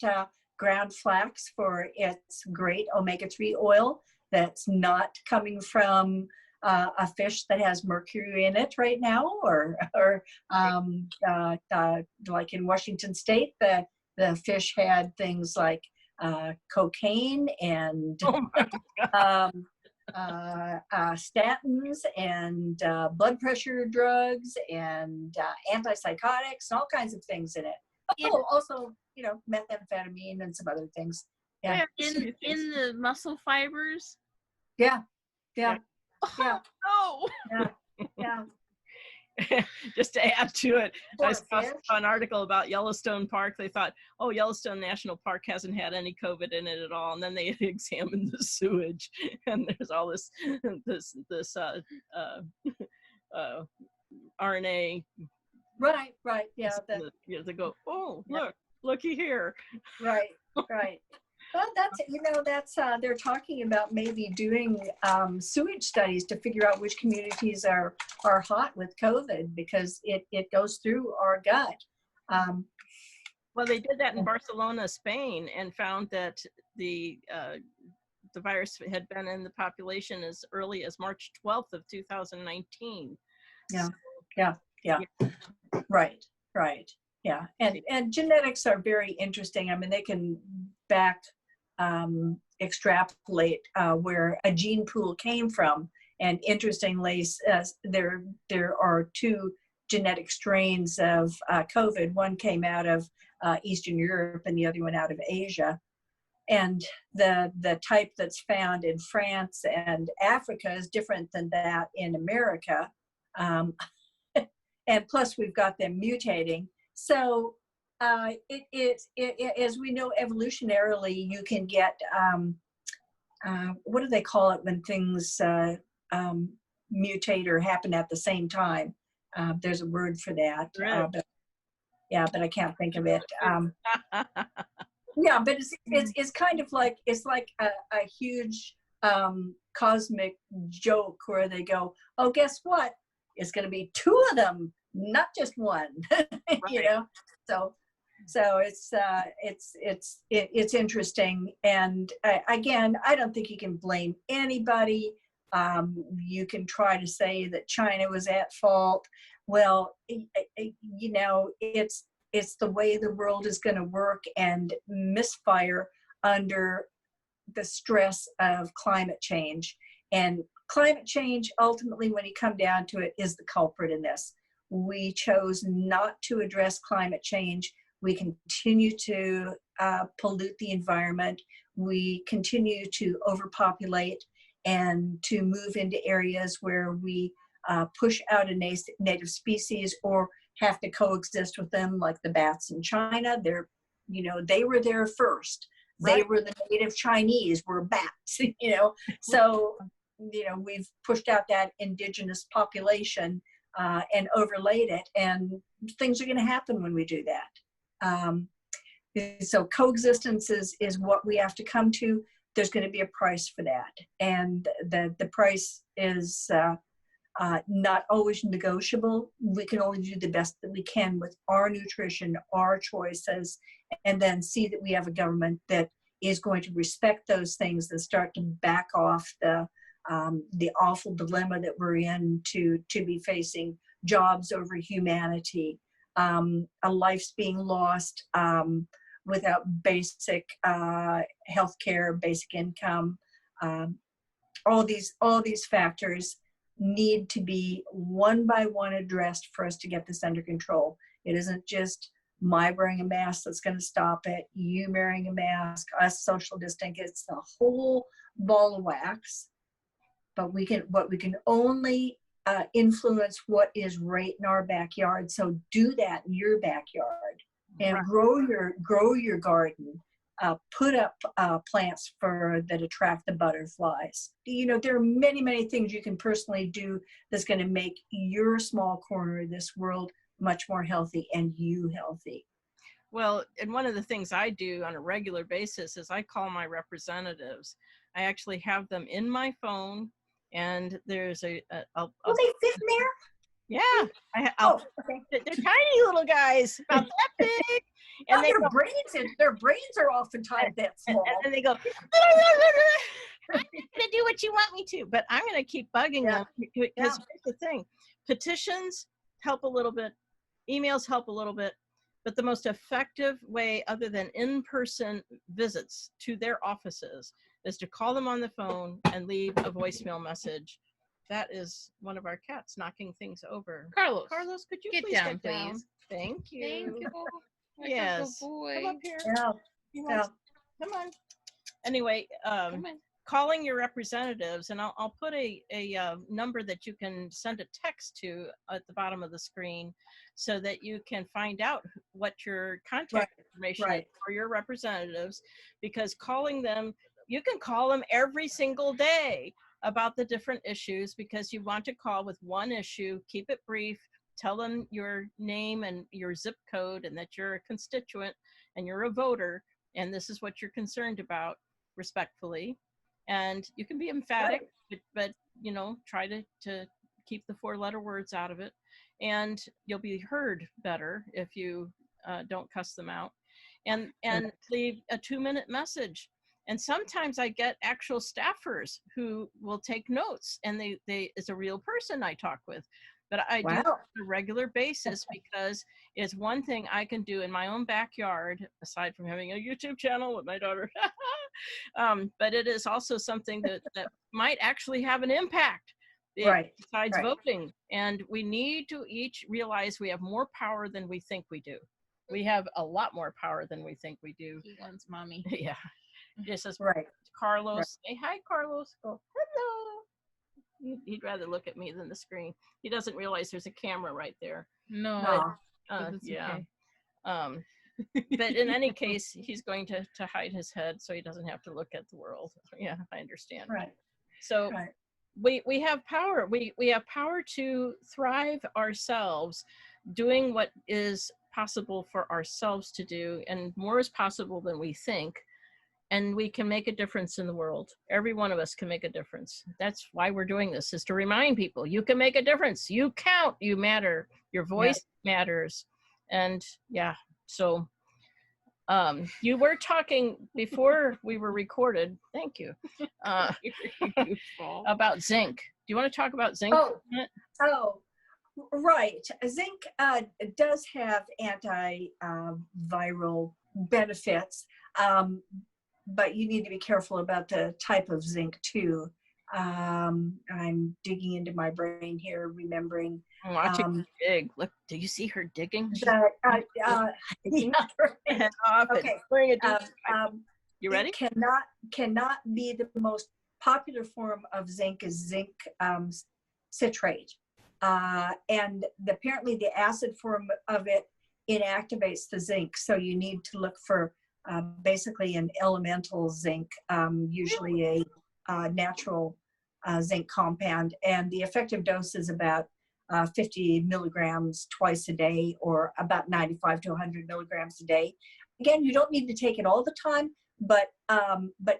S3: ground flax for its great omega-3 oil that's not coming from a fish that has mercury in it right now, or like in Washington State, the fish had things like cocaine and statins and blood pressure drugs and antipsychotics and all kinds of things in it. Oh, also, methamphetamine and some other things. Yeah.
S2: In the muscle fibers.
S3: Yeah.
S2: Oh.
S3: Yeah.
S1: Just to add to it, I saw
S3: Fish.
S1: an article about Yellowstone Park. They thought, oh, Yellowstone National Park hasn't had any COVID in it at all. And then they examined the sewage, and there's all this RNA.
S3: Right. Yeah.
S1: They go, oh, looky here.
S3: Right. Well, that's they're talking about maybe doing sewage studies to figure out which communities are hot with COVID, because it goes through our gut.
S1: Well, they did that in Barcelona, Spain, and found that the virus had been in the population as early as March 12th of 2019.
S3: Yeah. Right. Yeah. And genetics are very interesting. I mean, they can extrapolate where a gene pool came from. And interestingly, there are two genetic strains of COVID. One came out of Eastern Europe and the other one out of Asia. And the type that's found in France and Africa is different than that in America. And plus we've got them mutating. So as we know, evolutionarily, you can get, what do they call it when things mutate or happen at the same time? There's a word for that. But I can't think of it. Yeah, but it's kind of like, it's like a huge cosmic joke where they go, oh, guess what? It's going to be two of them, not just one.
S1: Right.
S3: So it's interesting. And again, I don't think you can blame anybody. You can try to say that China was at fault. Well, it's the way the world is going to work and misfire under the stress of climate change. And climate change, ultimately, when you come down to it, is the culprit in this. We chose not to address climate change. We continue to pollute the environment. We continue to overpopulate and to move into areas where we push out a native species or have to coexist with them, like the bats in China. They were there first. They
S1: Right.
S3: were the native Chinese, were bats, So, we've pushed out that indigenous population and overlaid it, and things are going to happen when we do that. So coexistence is what we have to come to. There's going to be a price for that, and the price is not always negotiable. We can only do the best that we can with our nutrition, our choices, and then see that we have a government that is going to respect those things and start to back off the awful dilemma that we're in to be facing jobs over humanity, a life's being lost without basic health care, basic income. All these factors need to be one by one addressed for us to get this under control. It isn't just my wearing a mask that's going to stop it, you wearing a mask, us social distancing. It's the whole ball of wax. But what we can only influence what is right in our backyard. So do that in your backyard and
S1: Right.
S3: grow your garden. Put up plants that attract the butterflies. You know, there are many, many things you can personally do that's going to make your small corner of this world much more healthy and you healthy.
S1: Well, and one of the things I do on a regular basis is I call my representatives. I actually have them in my phone, and there's
S3: Will they fit in there?
S1: yeah,
S3: Okay.
S1: they're tiny little guys, about that big, and
S3: their brains are oftentimes that small.
S1: and then they go, I'm gonna do what you want me to, but I'm gonna keep bugging them because here's the thing: petitions help a little bit, emails help a little bit, but the most effective way, other than in-person visits to their offices, is to call them on the phone and leave a voicemail message. That is one of our cats knocking things over.
S2: Carlos,
S1: could you
S2: get
S1: please
S2: down,
S1: get down?
S2: please.
S1: Thank you.
S2: Thank you.
S1: Yes.
S2: Boy.
S1: Come up here.
S3: Yeah.
S1: Come on. Anyway,
S2: Come on.
S1: calling your representatives, and I'll put a number that you can send a text to at the bottom of the screen so that you can find out what your contact information is for your representatives, because calling them, you can call them every single day about the different issues, because you want to call with one issue, keep it brief, tell them your name and your zip code and that you're a constituent and you're a voter and this is what you're concerned about, respectfully. And you can be emphatic, but you know, try to keep the 4-letter words out of it, and you'll be heard better if you don't cuss them out, and leave a 2-minute message. And sometimes I get actual staffers who will take notes, and they it's a real person I talk with. But I do it on a regular basis because it's one thing I can do in my own backyard, aside from having a YouTube channel with my daughter. But it is also something that might actually have an impact besides voting. And we need to each realize we have more power than we think we do. We have a lot more power than we think we do.
S2: He wants mommy.
S1: Yeah. Just as Carlos. Say hi, Carlos. Go, hello. He'd rather look at me than the screen. He doesn't realize there's a camera right there.
S2: No.
S1: Yeah. Okay. But in any case, he's going to hide his head so he doesn't have to look at the world. Yeah, I understand.
S3: Right.
S1: So we have power. We have power to thrive ourselves, doing what is possible for ourselves to do, and more is possible than we think. And we can make a difference in the world. Every one of us can make a difference. That's why we're doing this, is to remind people you can make a difference. You count, you matter, your voice matters. And so you were talking before we were recorded, thank you, about zinc. Do you want to talk about zinc?
S3: Right. Zinc does have antiviral benefits. But you need to be careful about the type of zinc too. I'm digging into my brain here, remembering.
S1: I'm watching her dig. Look, do you see her digging? You ready?
S3: Cannot be the most popular form of zinc is zinc citrate, and apparently the acid form of it inactivates the zinc. So you need to look for basically an elemental zinc, usually a natural zinc compound, and the effective dose is about 50 milligrams twice a day, or about 95 to 100 milligrams a day. Again, you don't need to take it all the time, but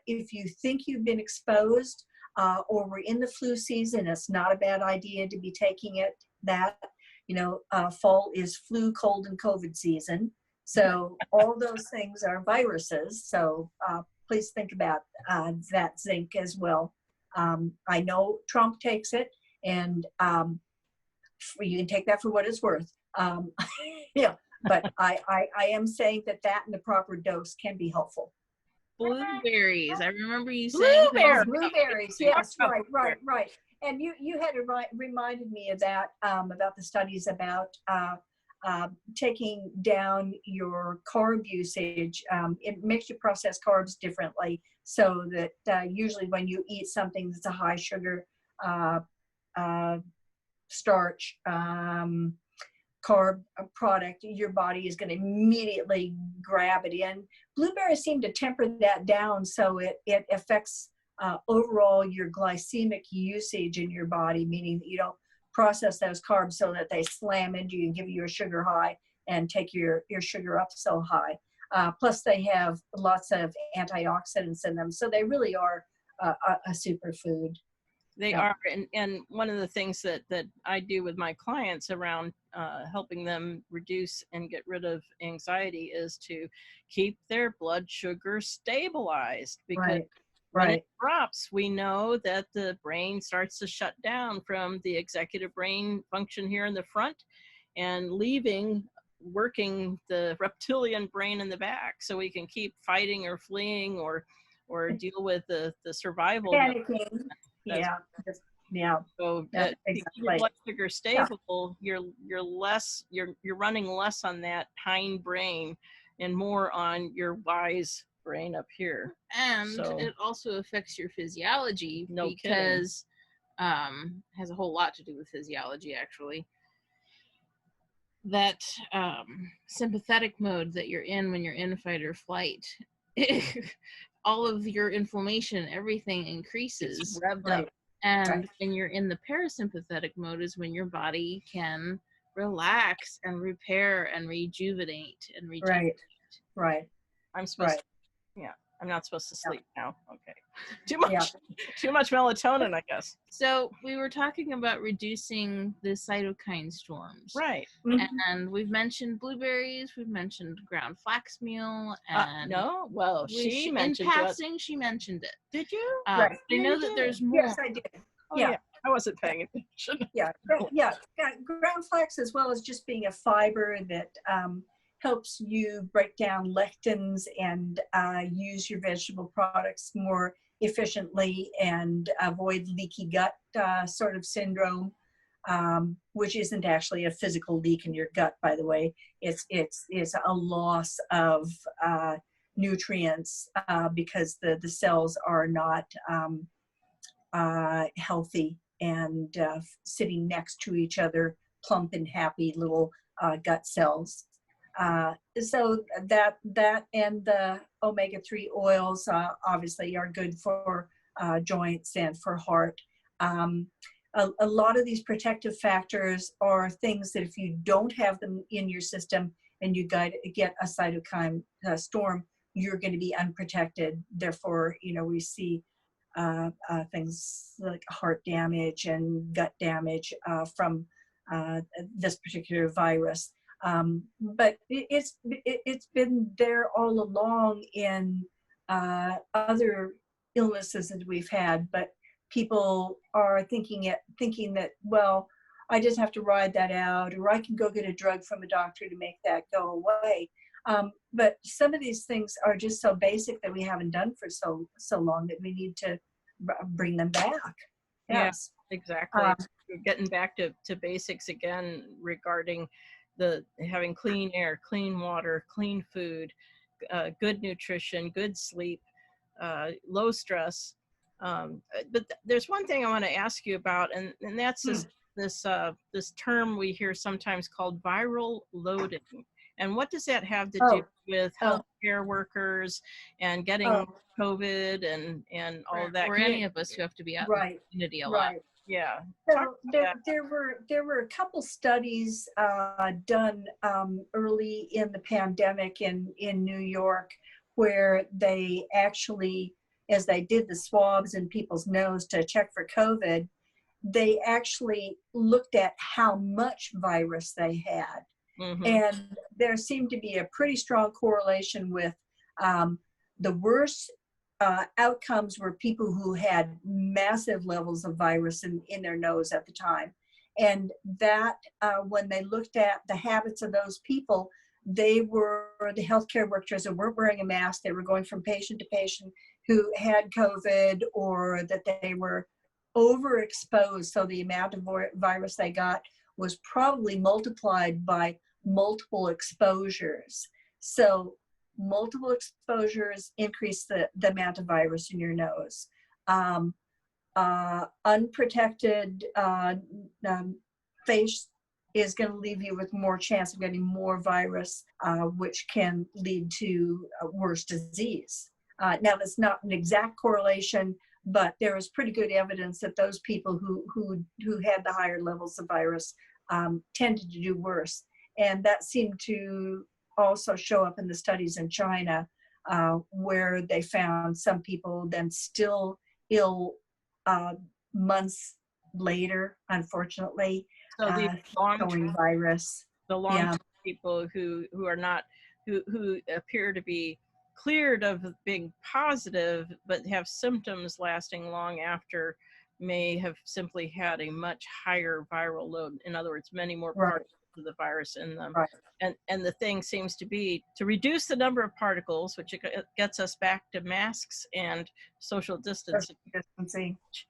S3: if you think you've been exposed or we're in the flu season, it's not a bad idea to be taking it. Fall is flu, cold, and COVID season. So all those things are viruses. So please think about that zinc as well. I know Trump takes it, and you can take that for what it's worth. But I am saying that in the proper dose can be helpful.
S2: Blueberries. I remember you saying
S3: blueberries. Yes, right. And you had reminded me of that, about the studies about taking down your carb usage. It makes you process carbs differently, so that usually when you eat something that's a high sugar starch, carb product, your body is going to immediately grab it in. Blueberries seem to temper that down, so it affects overall your glycemic usage in your body, meaning that you don't process those carbs so that they slam into you and give you a sugar high and take your sugar up so high. Plus they have lots of antioxidants in them, so they really are a superfood.
S1: They
S3: Yeah.
S1: are, and one of the things that I do with my clients around helping them reduce and get rid of anxiety is to keep their blood sugar stabilized, because when it drops, we know that the brain starts to shut down from the executive brain function here in the front and working the reptilian brain in the back, so we can keep fighting or fleeing or deal with the survival.
S3: Panicking. Yeah.
S1: So
S3: That's
S1: to keep your blood sugar stable, you're running less on that hindbrain and more on your wise brain up here.
S2: And
S1: So,
S2: it also affects your physiology,
S1: No
S2: because has a whole lot to do with physiology, actually. That sympathetic mode that you're in when you're in fight or flight, all of your inflammation, everything increases.
S1: It's revved up.
S2: And when you're in the parasympathetic mode is when your body can relax and repair and rejuvenate and regenerate.
S3: Right.
S1: I'm supposed to, yeah, I'm not supposed to sleep now. Okay. Too much melatonin, I guess.
S2: So we were talking about reducing the cytokine storms.
S1: Right.
S2: And we've mentioned blueberries, we've mentioned ground flax meal, and
S1: no, well, she mentioned
S2: in passing, she mentioned it.
S1: Did you?
S2: I know that there's more.
S3: Yes, I did.
S1: Oh, yeah. I wasn't paying attention.
S3: Yeah. Ground flax, as well as just being a fiber that helps you break down lectins and use your vegetable products more efficiently and avoid leaky gut sort of syndrome, which isn't actually a physical leak in your gut, by the way. It's a loss of nutrients because the cells are not healthy and sitting next to each other, plump and happy little gut cells. So that and the omega-3 oils obviously are good for joints and for heart. A lot of these protective factors are things that if you don't have them in your system and you get a cytokine storm, you're going to be unprotected. Therefore, we see things like heart damage and gut damage from this particular virus. But it's been there all along in other illnesses that we've had, but people are thinking that, well, I just have to ride that out, or I can go get a drug from a doctor to make that go away. But some of these things are just so basic that we haven't done for so long that we need to bring them back. Yes,
S1: yeah, exactly. Getting back to basics again regarding having clean air, clean water, clean food, good nutrition, good sleep, low stress. But there's one thing I want to ask you about, and that's this term we hear sometimes called viral loading. And what does that have to do with healthcare workers and getting COVID and all of that?
S2: Or any of us who have to be out in the community a lot.
S1: Yeah.
S3: So there were a couple studies done early in the pandemic in New York, where they actually, as they did the swabs in people's nose to check for COVID, they actually looked at how much virus they had. And there seemed to be a pretty strong correlation with the worst outcomes were people who had massive levels of virus in their nose at the time. And that when they looked at the habits of those people, they were the healthcare workers that weren't wearing a mask. They were going from patient to patient who had COVID, or that they were overexposed. So the amount of virus they got was probably multiplied by multiple exposures. So multiple exposures increase the amount of virus in your nose. Unprotected face is going to leave you with more chance of getting more virus, which can lead to worse disease. Now, that's not an exact correlation, but there is pretty good evidence that those people who had the higher levels of virus tended to do worse. And that seemed to also show up in the studies in China, where they found some people then still ill months later, unfortunately,
S1: So the
S3: showing virus.
S1: long people who are not, who appear to be cleared of being positive but have symptoms lasting long after, may have simply had a much higher viral load. In other words, many more particles of the virus in them.
S3: Right.
S1: And the thing seems to be to reduce the number of particles, which gets us back to masks and social distancing.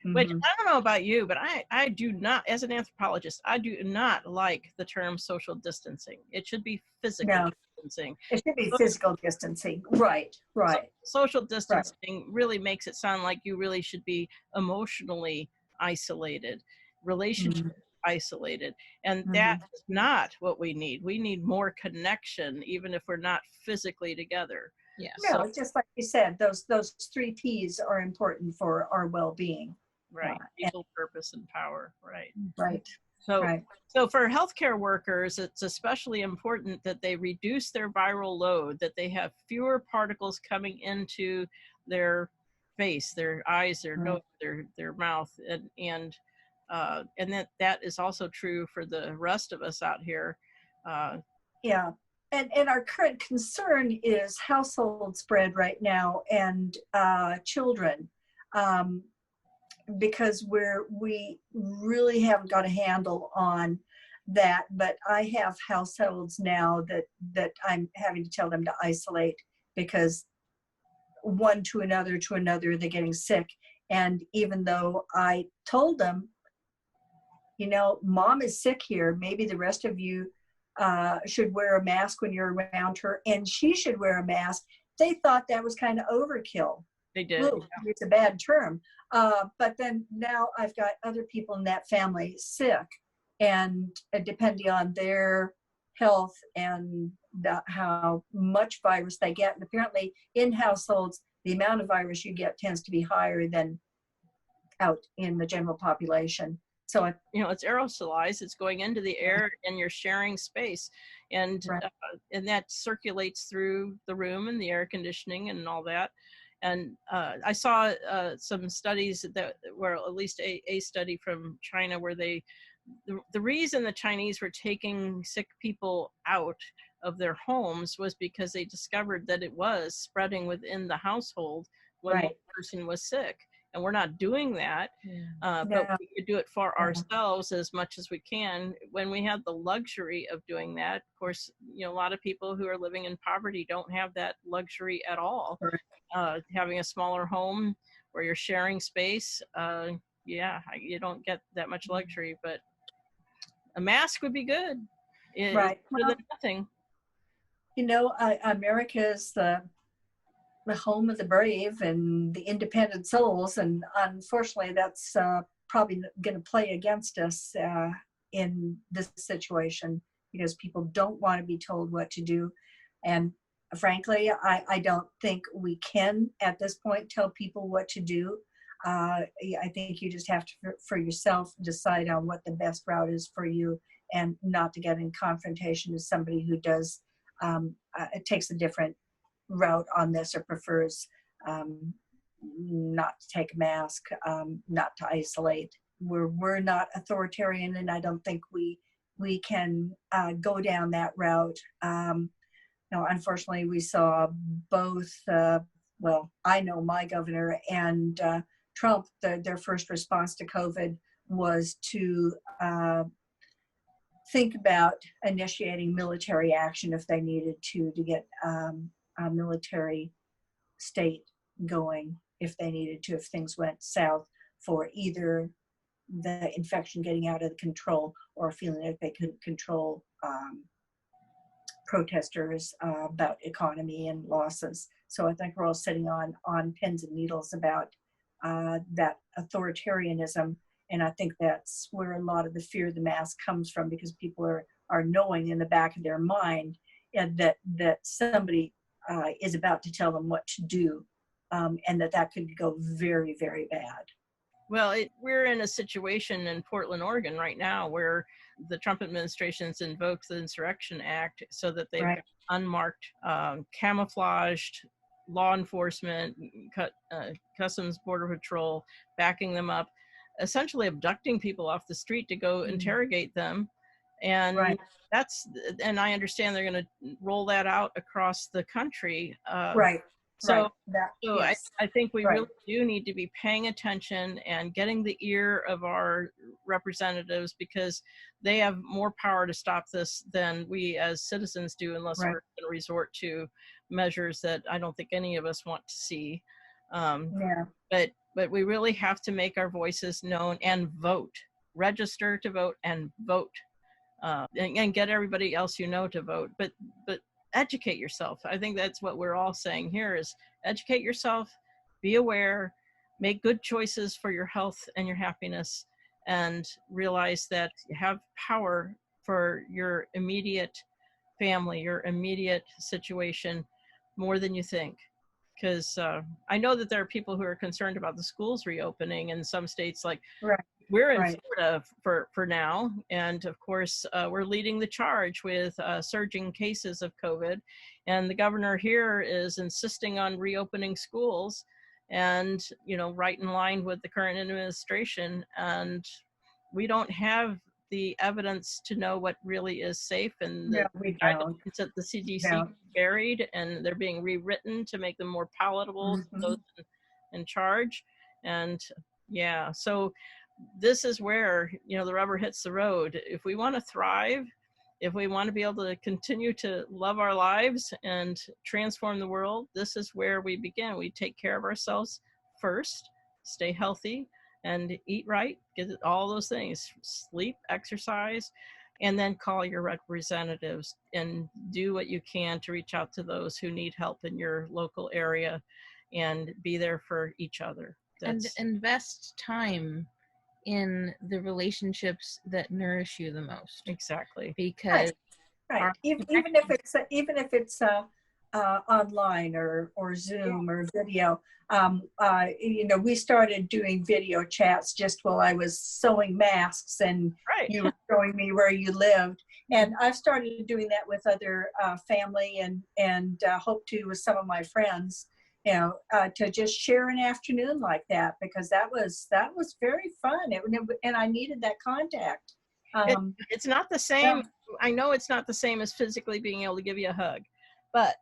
S1: Which I don't know about you, but I do not, as an anthropologist, I do not like the term social distancing. It should be physical distancing.
S3: It should be physical distancing. Right.
S1: Social distancing really makes it sound like you really should be emotionally isolated, relationship isolated, and that is not what we need. We need more connection, even if we're not physically together.
S2: Yeah.
S3: No, so, just like you said, those 3 P's are important for our well-being.
S1: Right. People, purpose, and power. Right.
S3: Right.
S1: So for healthcare workers, it's especially important that they reduce their viral load, that they have fewer particles coming into their face, their eyes, their nose, their mouth, and that is also true for the rest of us out here.
S3: Yeah. And our current concern is household spread right now, and children, because we really haven't got a handle on that. But I have households now that I'm having to tell them to isolate, because one to another they're getting sick. And even though I told them, mom is sick here, maybe the rest of you should wear a mask when you're around her, and she should wear a mask, they thought that was kind of overkill.
S1: They did.
S3: Ooh, it's a bad term. But then now I've got other people in that family sick, and depending on their health and how much virus they get, and apparently in households, the amount of virus you get tends to be higher than out in the general population. So
S1: it's aerosolized, it's going into the air, and you're sharing space, and that circulates through the room and the air conditioning and all that. And I saw some studies that were, at least a study from China, where the reason the Chinese were taking sick people out of their homes was because they discovered that it was spreading within the household when one person was sick. And we're not doing that, but we could do it for ourselves as much as we can when we have the luxury of doing that. Of course, a lot of people who are living in poverty don't have that luxury at all. Having a smaller home where you're sharing space, you don't get that much luxury, but a mask would be good. It's better than nothing.
S3: America's the home of the brave and the independent souls, and unfortunately that's probably going to play against us in this situation, because people don't want to be told what to do. And frankly, I don't think we can at this point tell people what to do. I think you just have to, for yourself, decide on what the best route is for you, and not to get in confrontation with somebody who does it takes a different route on this, or prefers not to take a mask, not to isolate. We're not authoritarian, and I don't think we can go down that route. Unfortunately, we saw both. I know my governor and Trump. Their first response to COVID was to think about initiating military action if they needed to get a military state going if they needed to, if things went south, for either the infection getting out of control or feeling like they couldn't control protesters about economy and losses. So I think we're all sitting on pins and needles about that authoritarianism. And I think that's where a lot of the fear of the mask comes from, because people are knowing in the back of their mind that somebody is about to tell them what to do, and that could go very, very bad.
S1: Well, we're in a situation in Portland, Oregon right now where the Trump administration's invoked the Insurrection Act so that they've got unmarked, camouflaged law enforcement, Customs Border Patrol backing them up, essentially abducting people off the street to go interrogate them. And and I understand they're going to roll that out across the country. So I think we really do need to be paying attention and getting the ear of our representatives, because they have more power to stop this than we as citizens do, unless we're going to resort to measures that I don't think any of us want to see. But we really have to make our voices known and vote, register to vote and vote, and get everybody else to vote. But educate yourself. I think that's what we're all saying here, is educate yourself, be aware, make good choices for your health and your happiness, and realize that you have power for your immediate family, your immediate situation, more than you think. Because I know that there are people who are concerned about the schools reopening in some states, like we're in Florida for now. And of course, we're leading the charge with surging cases of COVID. And the governor here is insisting on reopening schools, and, right in line with the current administration. And we don't have the evidence to know what really is safe, and the guidelines that the CDC buried, and they're being rewritten to make them more palatable to those in charge. And so this is where, the rubber hits the road. If we want to thrive, if we want to be able to continue to love our lives and transform the world, this is where we begin. We take care of ourselves first, stay healthy, and eat right, get all those things, sleep, exercise, and then call your representatives and do what you can to reach out to those who need help in your local area, and be there for each other.
S2: And invest time in the relationships that nourish you the most.
S1: Exactly.
S2: Because
S3: even if it's online or Zoom or video. We started doing video chats just while I was sewing masks, and you were showing me where you lived. And I've started doing that with other family, and hope to with some of my friends, to just share an afternoon like that, because that was very fun. And I needed that contact.
S1: It's not the same. I know it's not the same as physically being able to give you a hug, but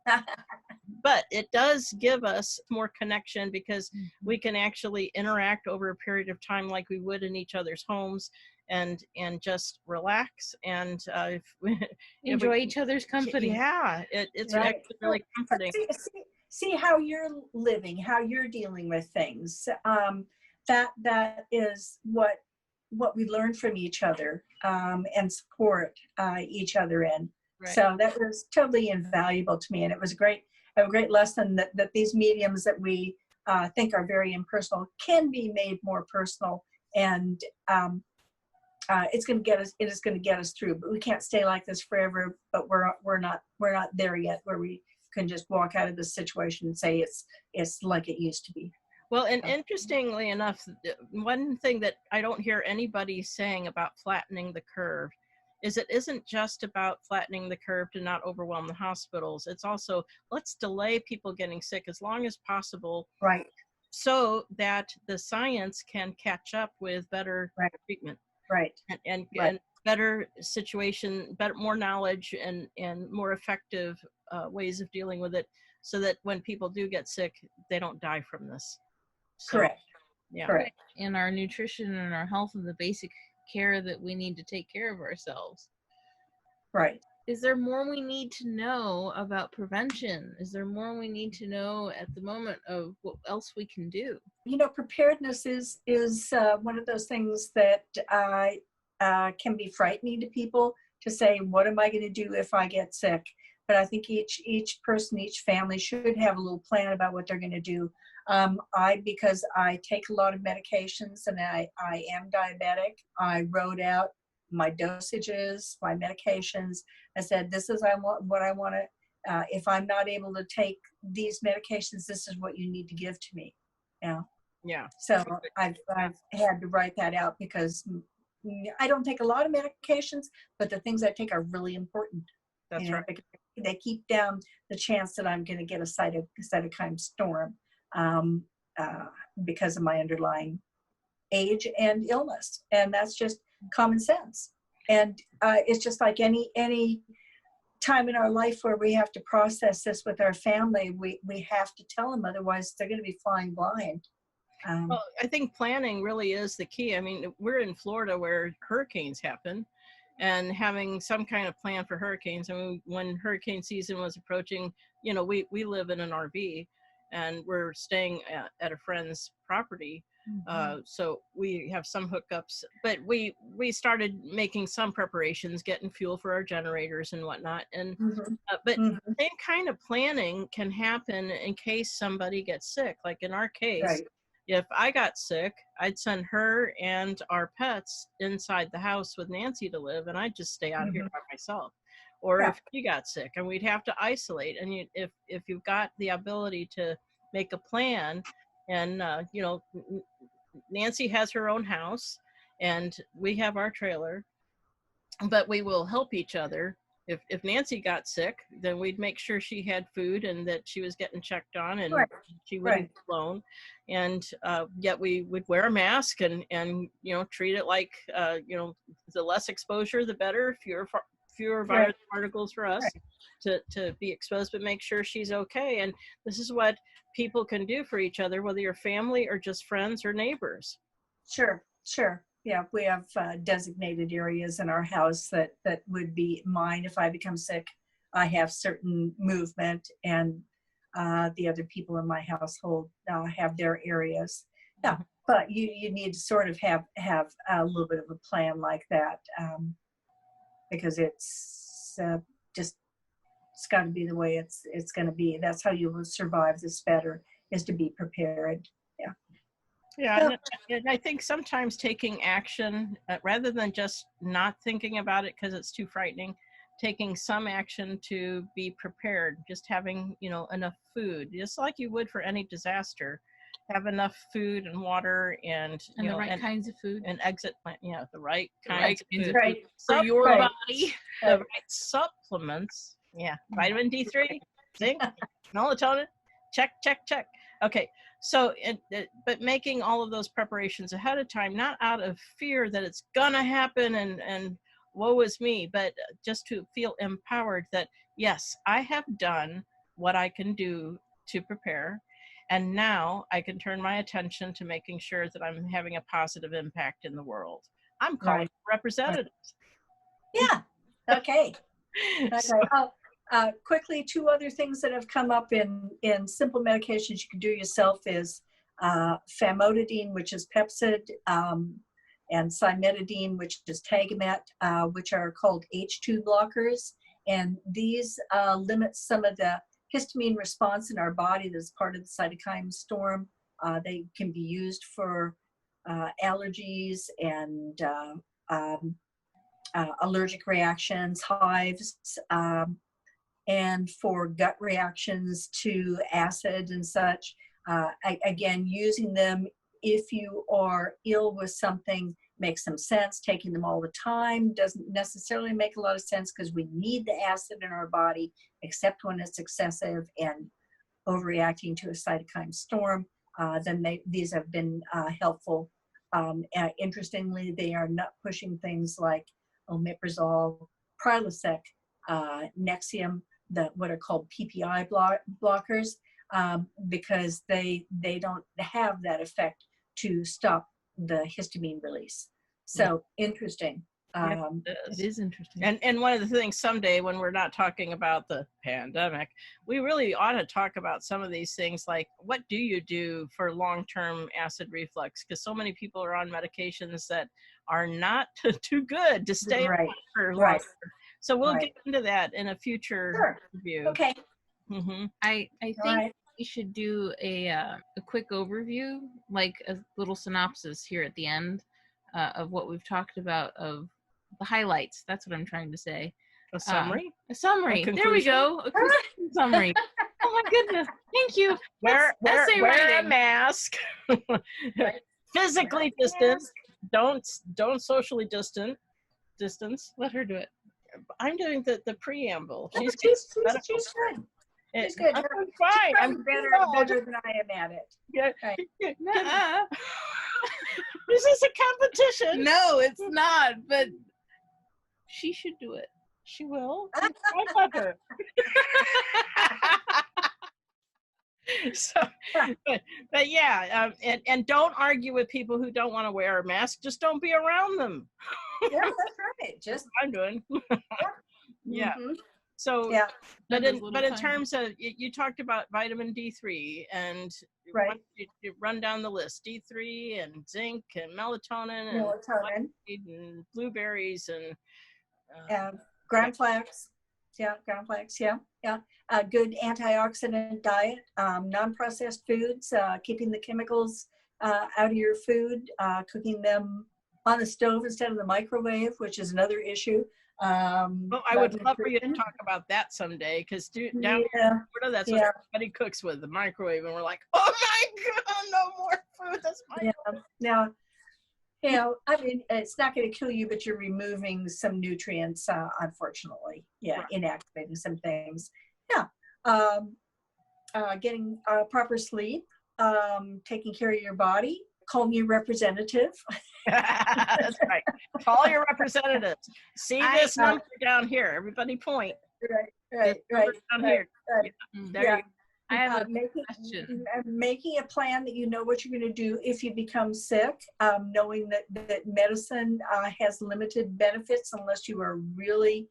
S1: it does give us more connection, because we can actually interact over a period of time like we would in each other's homes, and just relax and
S2: enjoy each other's company.
S1: It's actually really comforting.
S3: See how you're living, how you're dealing with things. That is what we learn from each other, and support each other in. So that was totally invaluable to me, and it was a great lesson that these mediums that we think are very impersonal can be made more personal, and it is going to get us through. But we can't stay like this forever. But we're not there yet, where we can just walk out of this situation and say it's like it used to be.
S1: Well, and interestingly enough, one thing that I don't hear anybody saying about flattening the curve is it isn't just about flattening the curve to not overwhelm the hospitals. It's also, let's delay people getting sick as long as possible, so that the science can catch up with better treatment, and better situation, more knowledge, and more effective ways of dealing with it, so that when people do get sick, they don't die from this.
S3: Correct.
S2: And our nutrition and our health and the basic care that we need to take care of ourselves. Is there more we need to know about prevention? Is there more we need to know at the moment of what else we can do?
S3: Preparedness is one of those things that can be frightening to people, to say, what am I going to do if I get sick? but I think each person, each family should have a little plan about what they're going to do. Because I take a lot of medications and I am diabetic, I wrote out my dosages, my medications. I said, this is what I want to, if I'm not able to take these medications, this is what you need to give to me.
S1: Yeah.
S3: So I've had to write that out because I don't take a lot of medications, but the things I take are really important.
S1: That's right.
S3: Because they keep down the chance that I'm going to get a cytokine storm because of my underlying age and illness. And that's just common sense. And it's just like any time in our life where we have to process this with our family, we have to tell them, otherwise they're going to be flying blind.
S1: Well, I think planning really is the key. I mean, we're in Florida where hurricanes happen, and having some kind of plan for hurricanes. I mean, when hurricane season was approaching, we live in an RV and we're staying at a friend's property. So we have some hookups, but we started making some preparations, getting fuel for our generators and whatnot. And but the same kind of planning can happen in case somebody gets sick. Like in our case,
S3: Right.
S1: If I got sick, I'd send her and our pets inside the house with Nancy to live, and I'd just stay out here by myself. Or if she got sick, and we'd have to isolate. And if you've got the ability to make a plan, and Nancy has her own house, and we have our trailer, but we will help each other. If Nancy got sick, then we'd make sure she had food and that she was getting checked on, and she wouldn't be alone. And yet we would wear a mask and treat it like the less exposure, the better. Fewer virus particles for us to be exposed, but make sure she's okay. And this is what people can do for each other, whether you're family or just friends or neighbors.
S3: Sure. Yeah, we have designated areas in our house that would be mine. If I become sick, I have certain movement, and the other people in my household have their areas. Yeah, but you need to sort of have a little bit of a plan like that, because it's got to be the way it's going to be. That's how you will survive this better, is to be prepared.
S1: Yeah, and I think sometimes taking action, rather than just not thinking about it because it's too frightening, taking some action to be prepared, just having, enough food, just like you would for any disaster. Have enough food and water and
S2: the right kinds of food.
S1: And exit plan, the right kinds of food.
S3: Right.
S2: For your body.
S1: The right supplements. Yeah, vitamin D3, zinc, melatonin, check. Okay. So, but making all of those preparations ahead of time, not out of fear that it's gonna happen and woe is me, but just to feel empowered that, yes, I have done what I can do to prepare, and now I can turn my attention to making sure that I'm having a positive impact in the world. I'm calling representatives.
S3: Yeah. Okay. Quickly, two other things that have come up in simple medications you can do yourself is famotidine, which is Pepcid, and cimetidine, which is Tagamet, which are called H2 blockers. And these limit some of the histamine response in our body that's part of the cytokine storm. They can be used for allergies and allergic reactions, hives, and for gut reactions to acid and such. Again, using them if you are ill with something makes some sense. Taking them all the time doesn't necessarily make a lot of sense, because we need the acid in our body, except when it's excessive and overreacting to a cytokine storm. Then these have been helpful. Interestingly, they are not pushing things like omeprazole, Prilosec, Nexium, what are called PPI blockers, because they don't have that effect to stop the histamine release. So interesting.
S2: It is interesting.
S1: And one of the things someday, when we're not talking about the pandemic, we really ought to talk about some of these things, like what do you do for long-term acid reflux? Because so many people are on medications that are not too good to stay on for longer. So we'll
S3: Right.
S1: get into that in a future
S3: Sure.
S1: review.
S3: Okay.
S1: Mm-hmm.
S2: I think
S3: Right.
S2: we should do a quick overview, like a little synopsis here at the end of what we've talked about, of the highlights. That's what I'm trying to say.
S1: A summary.
S2: A summary.
S1: A
S2: There we
S1: conclusion?
S2: go. A conclusion summary. Oh my goodness. Thank you.
S1: Wear
S2: Essay
S1: a
S2: writing.
S1: mask. Physically distance. Don't socially distance.
S2: Let her do it.
S1: I'm doing the preamble.
S3: She's
S1: She's
S3: good. She's good.
S1: I'm
S3: She's
S1: fine.
S3: probably
S1: I'm
S3: better than I am at it.
S1: Yeah.
S3: Right.
S2: Nuh-uh.
S1: This is a competition.
S2: No, it's not. But she should do it.
S1: She will. I love her. So, but yeah, and don't argue with people who don't want to wear a mask. Just don't be around them.
S3: Yeah, that's right. Just
S1: I'm doing. Yeah.
S3: mhm.
S1: So,
S3: Yeah.
S1: but
S2: Those
S1: in
S2: little tiny-
S1: terms of, you talked about vitamin D3, and
S3: Right.
S1: you run down the list: D3 and zinc and melatonin and
S3: Melatonin.
S1: and blueberries and
S3: Ground flax. Yeah, ground flax. Yeah. A good antioxidant diet, non-processed foods, keeping the chemicals out of your food, cooking them on the stove instead of the microwave, which is another issue.
S1: well, I would love for you to talk about that someday, because down here in Florida, that's what everybody cooks with, the microwave, and we're like, oh my god, no more food. That's my
S3: Now, I mean, it's not going to kill you, but you're removing some nutrients, unfortunately. Yeah,
S1: Right.
S3: inactivating some things. Yeah. Getting proper sleep, taking care of your body, calling your representative.
S1: That's right. Call your representatives. See this number down here. Everybody point.
S3: Right.
S1: Down here. There you go.
S2: I have a
S3: making,
S2: question.
S3: making a plan that you know what you're going to do if you become sick, knowing that medicine has limited benefits unless you are really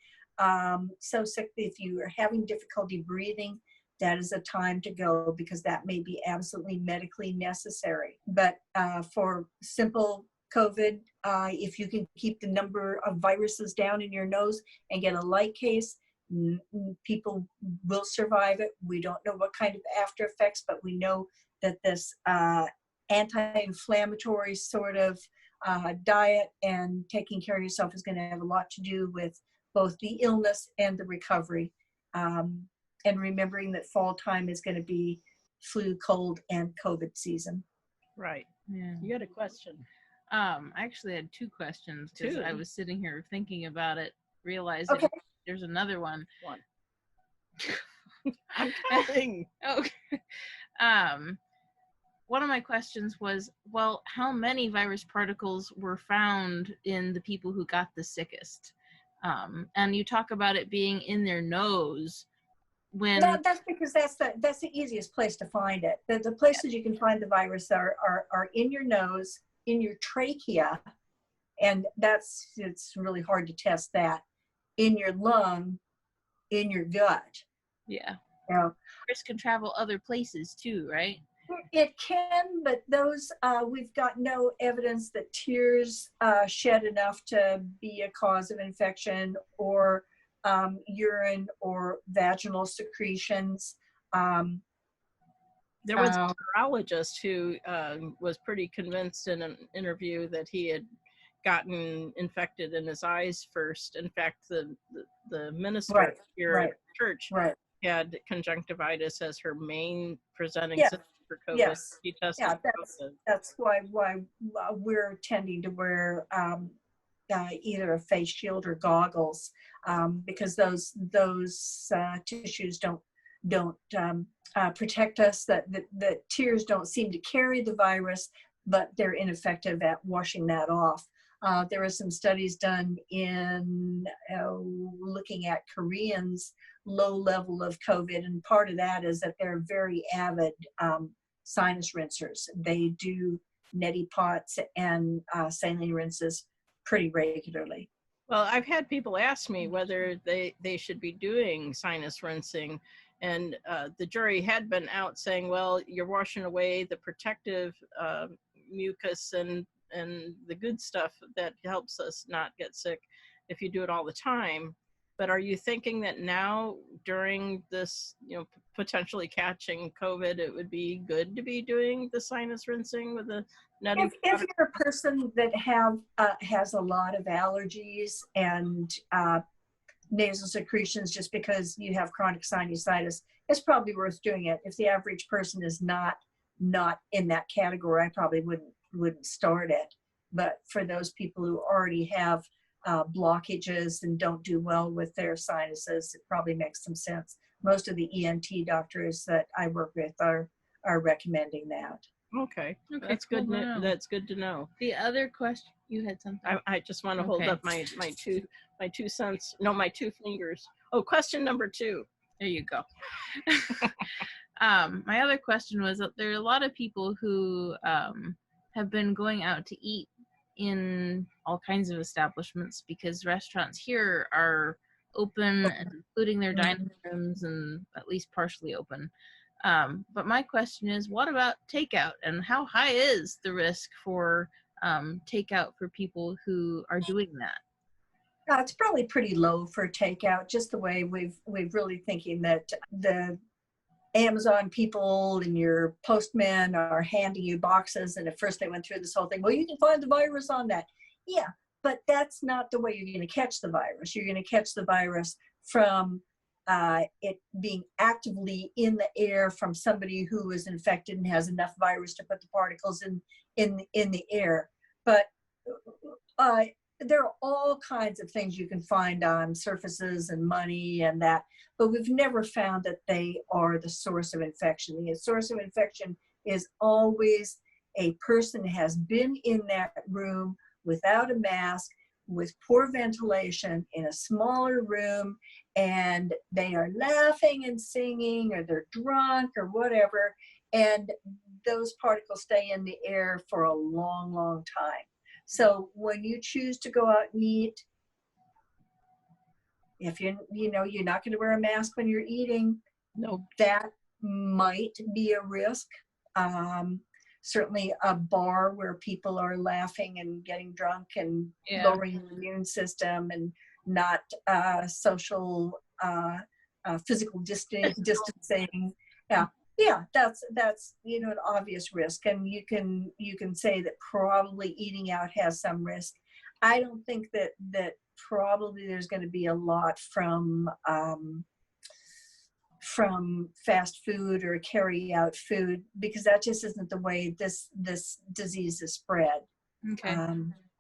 S3: so sick that if you are having difficulty breathing, that is a time to go, because that may be absolutely medically necessary. But for simple COVID, if you can keep the number of viruses down in your nose and get a light case, people will survive it. We don't know what kind of after effects, but we know that this anti-inflammatory sort of diet and taking care of yourself is going to have a lot to do with both the illness and the recovery. And remembering that fall time is going to be flu, cold, and COVID season.
S1: Right.
S2: Yeah.
S1: You had a question.
S2: I actually had two questions, because I was sitting here thinking about it, realizing there's another one.
S1: I'm counting.
S2: Okay. One of my questions was, well, how many virus particles were found in the people who got the sickest? And you talk about it being in their nose. When
S3: that's because that's the easiest place to find it. The places you can find the virus are in your nose, in your trachea, and it's really hard to test that, in your lung, in your gut.
S2: Yeah.
S3: Yeah.
S2: Virus can travel other places too, right?
S3: It can, but those we've got no evidence that tears shed enough to be a cause of infection, or urine or vaginal secretions.
S1: There was a neurologist who was pretty convinced in an interview that he had gotten infected in his eyes first. In fact, the minister here at church had conjunctivitis as her main presenting symptom for COVID.
S3: Yes.
S1: He tested positive.
S3: That's why we're tending to wear either a face shield or goggles, because those tissues don't protect us. That tears don't seem to carry the virus, but they're ineffective at washing that off. There were some studies done in looking at Koreans' low level of COVID, and part of that is that they're very avid sinus rinsers. They do neti pots and saline rinses pretty regularly.
S1: Well, I've had people ask me whether they should be doing sinus rinsing, and the jury had been out saying, well, you're washing away the protective mucus and the good stuff that helps us not get sick if you do it all the time. But are you thinking that now during this, potentially catching COVID, it would be good to be doing the sinus rinsing with a nutty
S3: If you're a person that has a lot of allergies and nasal secretions just because you have chronic sinusitis, it's probably worth doing it. If the average person is not in that category, I probably wouldn't start it. But for those people who already have blockages and don't do well with their sinuses, it probably makes some sense. Most of the ENT doctors that I work with are recommending that.
S1: Okay,
S2: Okay,
S1: that's
S2: cool
S1: good.
S2: to know.
S1: That's good to know.
S2: The other question, you had something.
S1: I just want to hold
S2: Okay.
S1: up my two cents. No, my two fingers. Oh, question number 2.
S2: There you go. My other question was that there are a lot of people who have been going out to eat in all kinds of establishments because restaurants here are open, including their dining rooms, and at least partially open. But my question is, what about takeout, and how high is the risk for takeout for people who are doing that?
S3: It's probably pretty low for takeout, just the way we've really thinking that the Amazon people and your postmen are handing you boxes, and at first they went through this whole thing, well, you can find the virus on that. Yeah, but that's not the way you're going to catch the virus. You're going to catch the virus from it being actively in the air from somebody who is infected and has enough virus to put the particles in the air. But there are all kinds of things you can find on surfaces and money and that, but we've never found that they are the source of infection. The source of infection is always a person has been in that room without a mask, with poor ventilation, in a smaller room, and they are laughing and singing, or they're drunk or whatever, and those particles stay in the air for a long, long time. So when you choose to go out and eat, if you're not going to wear a mask when you're eating,
S1: No.
S3: that might be a risk. Certainly a bar where people are laughing and getting drunk and lowering the immune system and not social physical distancing. Yeah, that's an obvious risk, and you can say that probably eating out has some risk. I don't think that probably there's going to be a lot from fast food or carry out food, because that just isn't the way this disease is spread.
S2: Okay.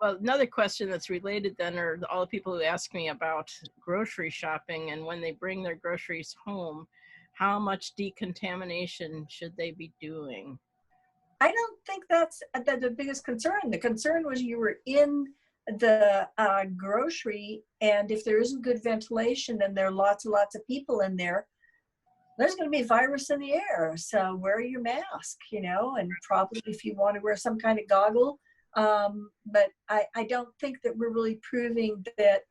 S1: Well, another question that's related then are all the people who ask me about grocery shopping, and when they bring their groceries home, how much decontamination should they be doing?
S3: I don't think that's the biggest concern. The concern was you were in the grocery, and if there isn't good ventilation and there are lots and lots of people in there, there's going to be virus in the air. So wear your mask, and probably if you want to wear some kind of goggle. But I don't think that we're really proving that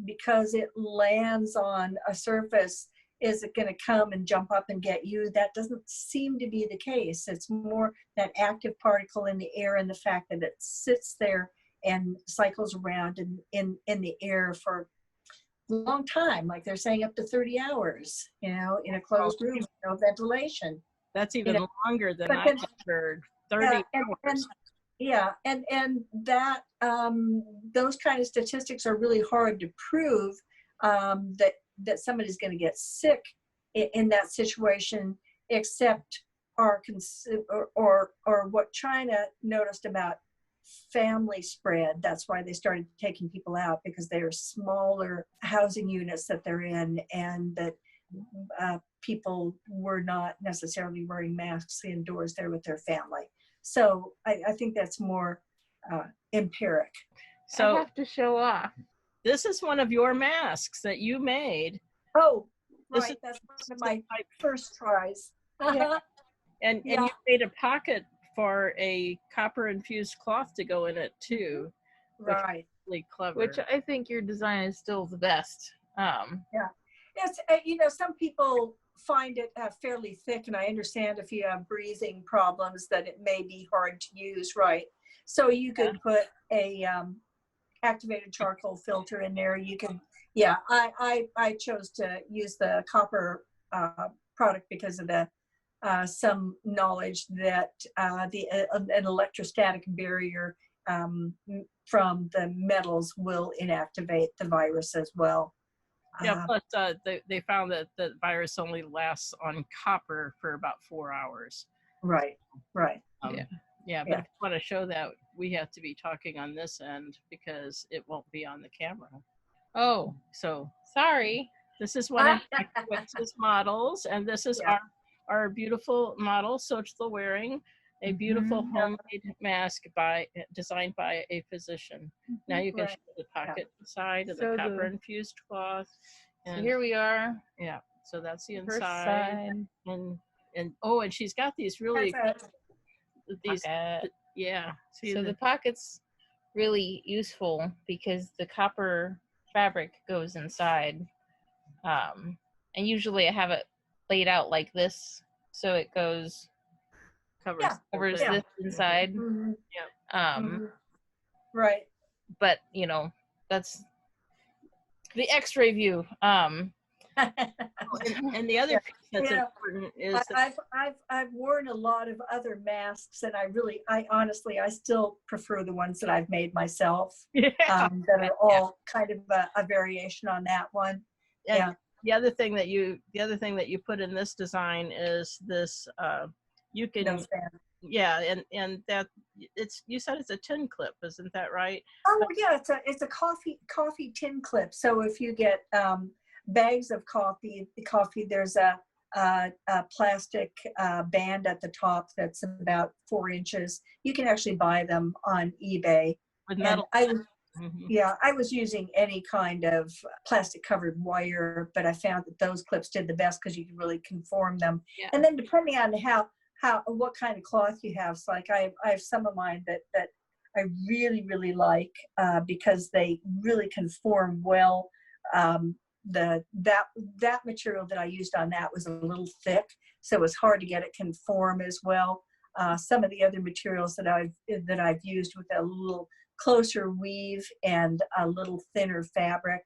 S3: because it lands on a surface, is it going to come and jump up and get you? That doesn't seem to be the case. It's more that active particle in the air and the fact that it sits there and cycles around in the air for a long time, like they're saying up to 30 hours, in a closed room with no ventilation.
S1: That's even longer than I heard. 30 hours.
S3: And that those kind of statistics are really hard to prove, that somebody's going to get sick in that situation, except or what China noticed about family spread. That's why they started taking people out, because they are smaller housing units that they're in, and that people were not necessarily wearing masks indoors there with their family. So I think that's more empiric.
S1: So
S2: I have to show off.
S1: This is one of your masks that you made.
S3: Oh, right. That's one of my first tries.
S1: Yeah. And you made a pocket for a copper-infused cloth to go in it too.
S3: Right.
S1: Really clever.
S2: Which I think your design is still the best.
S3: Yeah. It's, some people find it fairly thick, and I understand if you have breathing problems that it may be hard to use, right? So you could put a activated charcoal filter in there. You can Yeah, I chose to use the copper product because of the some knowledge that an electrostatic barrier from the metals will inactivate the virus as well.
S1: Yeah, but they found that the virus only lasts on copper for about 4 hours.
S3: Right, right.
S1: Yeah, but if you want to show that, we have to be talking on this end because it won't be on the camera.
S2: Oh,
S1: So
S2: sorry.
S1: this is one of Wicks' models, and this is our beautiful model, Social wearing a beautiful homemade mask designed by a physician. Now you can show the pocket side of the copper infused cloth.
S2: And so here we are.
S1: Yeah, so that's the
S2: First
S1: inside.
S2: side.
S1: And she's got these really yeah.
S2: So the pocket's really useful because the copper fabric goes inside. And usually I have it laid out like this, so it goes covers this inside.
S3: Right.
S2: But that's the X-ray view.
S1: And the other piece that's important is
S3: I've worn a lot of other masks, and I honestly still prefer the ones that I've made myself. That are all kind of a variation on that one.
S1: And the other thing that you put in this design is this you can and that you said it's a tin clip, isn't that right?
S3: Oh yeah, it's a coffee tin clip. So if you get bags of coffee, there's a plastic band at the top that's about 4 inches. You can actually buy them on eBay.
S1: With metal.
S3: I was using any kind of plastic covered wire, but I found that those clips did the best because you can really conform them. Yeah. And then depending on what kind of cloth you have, so like I have some of mine that I really, really like because they really conform well. That material that I used on that was a little thick, so it was hard to get it conform as well. Some of the other materials that I've used with a little closer weave and a little thinner fabric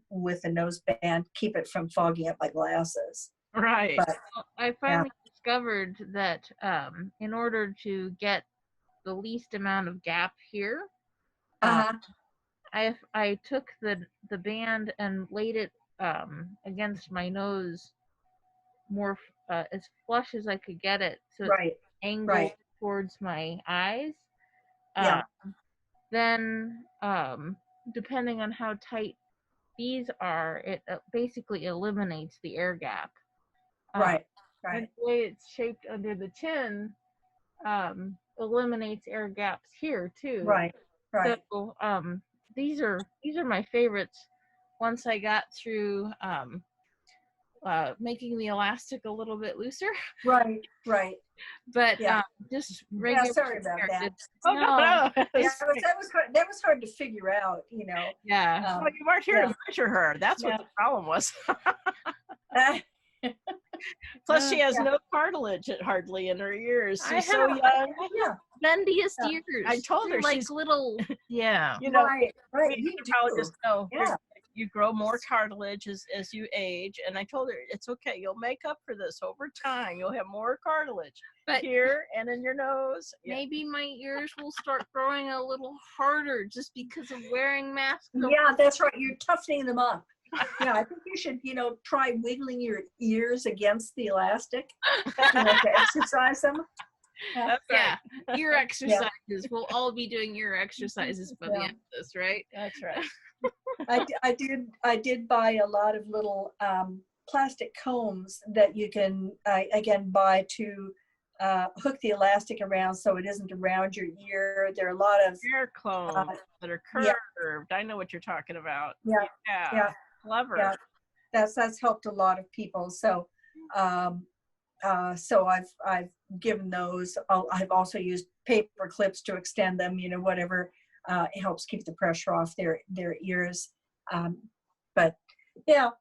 S3: with a noseband, keep it from fogging up my glasses.
S1: Right.
S2: But, I finally discovered that in order to get the least amount of gap here, I took the band and laid it against my nose more as flush as I could get it, so it's angled towards my eyes. Then, depending on how tight these are, it basically eliminates the air gap.
S3: Right.
S2: And the way it's shaped under the chin eliminates air gaps here too.
S3: Right.
S2: So these are my favorites. Once I got through making the elastic a little bit looser.
S3: Right.
S2: But just regular.
S3: Sorry about that.
S1: No.
S3: That was hard to figure out,
S2: Yeah.
S1: Well, you weren't here to measure her. That's what the problem was. Plus, she has no cartilage hardly in her ears. She's so young.
S2: Bendiest ears.
S1: I told her
S2: like
S1: she's
S2: little. Yeah.
S3: Right.
S1: You probably just know. You grow more cartilage as you age, and I told her it's okay. You'll make up for this over time. You'll have more cartilage here and in your nose.
S2: Maybe my ears will start growing a little harder just because of wearing masks.
S3: Yeah, that's right. You're toughening them up. Yeah, I think you should, try wiggling your ears against the elastic to exercise them.
S2: That's right. Ear exercises. We'll all be doing ear exercises by the end of this, right?
S1: That's right.
S3: I did buy a lot of little plastic combs that you can again buy to hook the elastic around so it isn't around your ear. There are a lot of
S1: ear combs that are curved. I know what you're talking about.
S3: Yeah.
S1: Clever.
S3: Yeah. That's helped a lot of people. So so I've given those. I've also used paper clips to extend them. Whatever. It helps keep the pressure off their ears. But the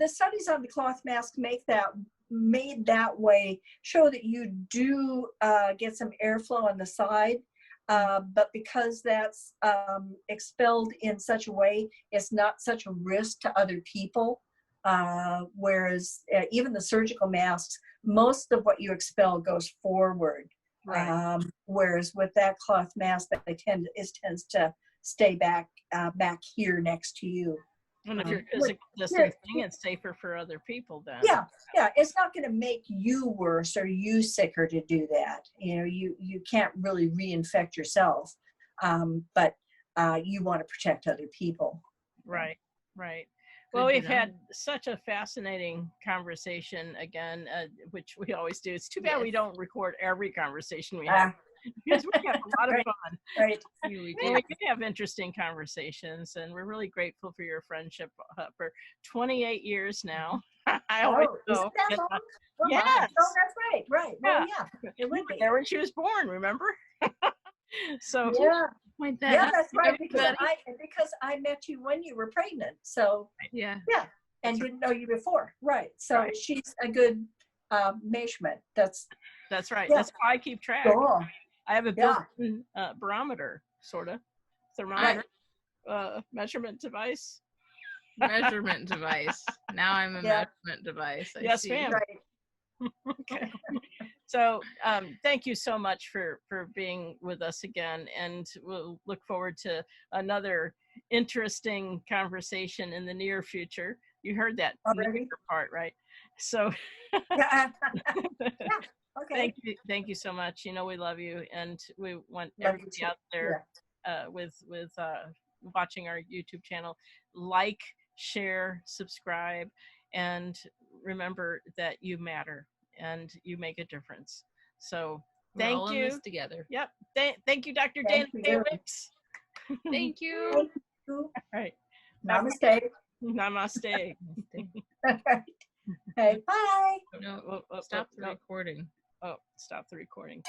S3: studies on the cloth mask made that way show that you do get some airflow on the side. but because that's expelled in such a way, it's not such a risk to other people. Whereas even the surgical masks, most of what you expel goes forward.
S1: Right.
S3: Whereas with that cloth mask, that tends to stay back here next to you.
S1: And if you're physical
S3: Here-
S1: distancing, it's safer for other people then.
S3: Yeah, it's not going to make you worse or you sicker to do that. You know, you can't really reinfect yourself, but you want to protect other people.
S1: Right, right.
S2: Good
S1: Well,
S2: to
S1: we've
S2: know.
S1: had such a fascinating conversation again, which we always do. It's too bad we
S2: Yes.
S1: don't record every conversation we have because we have a lot of
S3: Right.
S1: fun.
S3: Right.
S2: Here we
S1: And
S2: do.
S1: we can have interesting conversations, and we're really grateful for your friendship for 28 years now. I always
S3: Oh,
S1: go.
S3: isn't that long? Well,
S1: Yes.
S3: Oh, that's right. Right. Well,
S1: Yeah.
S3: yeah. It
S1: You
S3: would
S1: were
S3: be.
S1: there when she was born, remember? So
S3: Yeah.
S2: Point that
S3: Yeah,
S2: out
S3: that's
S2: to
S3: right. Because
S2: everybody.
S3: I met you when you were pregnant. So
S2: Yeah.
S3: yeah, and
S1: That's
S3: didn't know you before. Right. So
S1: Right.
S3: she's a good measurement. That's
S1: that's right.
S3: Yeah.
S1: That's why I keep track.
S3: cool.
S1: I have a
S3: Yeah.
S1: built-in barometer, sort of, thermometer, measurement device.
S2: Measurement device. Now I'm a
S3: Yeah.
S2: measurement device. I
S1: Yes,
S2: see.
S1: ma'am.
S3: Right.
S1: Okay. So thank you so much for being with us again, and we'll look forward to another interesting conversation in the near future. You heard that
S3: Already?
S1: near part, right? So
S3: Yeah. Okay.
S1: thank you so much. You know we love you, and we want
S3: Love you
S1: everybody
S3: too.
S1: out there with watching our YouTube channel, like, share, subscribe, and remember that you matter and you make a difference. So
S2: We're all
S1: thank
S2: in
S1: you.
S2: this together.
S1: Yep. Thank you, Dr.
S3: Thank
S1: Dana
S3: you.
S1: Wicks.
S2: Thank you.
S3: Thank you.
S1: All right.
S3: Namaste.
S1: Namaste.
S3: Okay. Bye.
S2: No,
S1: Oh,
S2: stop the
S1: no.
S2: recording.
S1: Oh, stop the recording.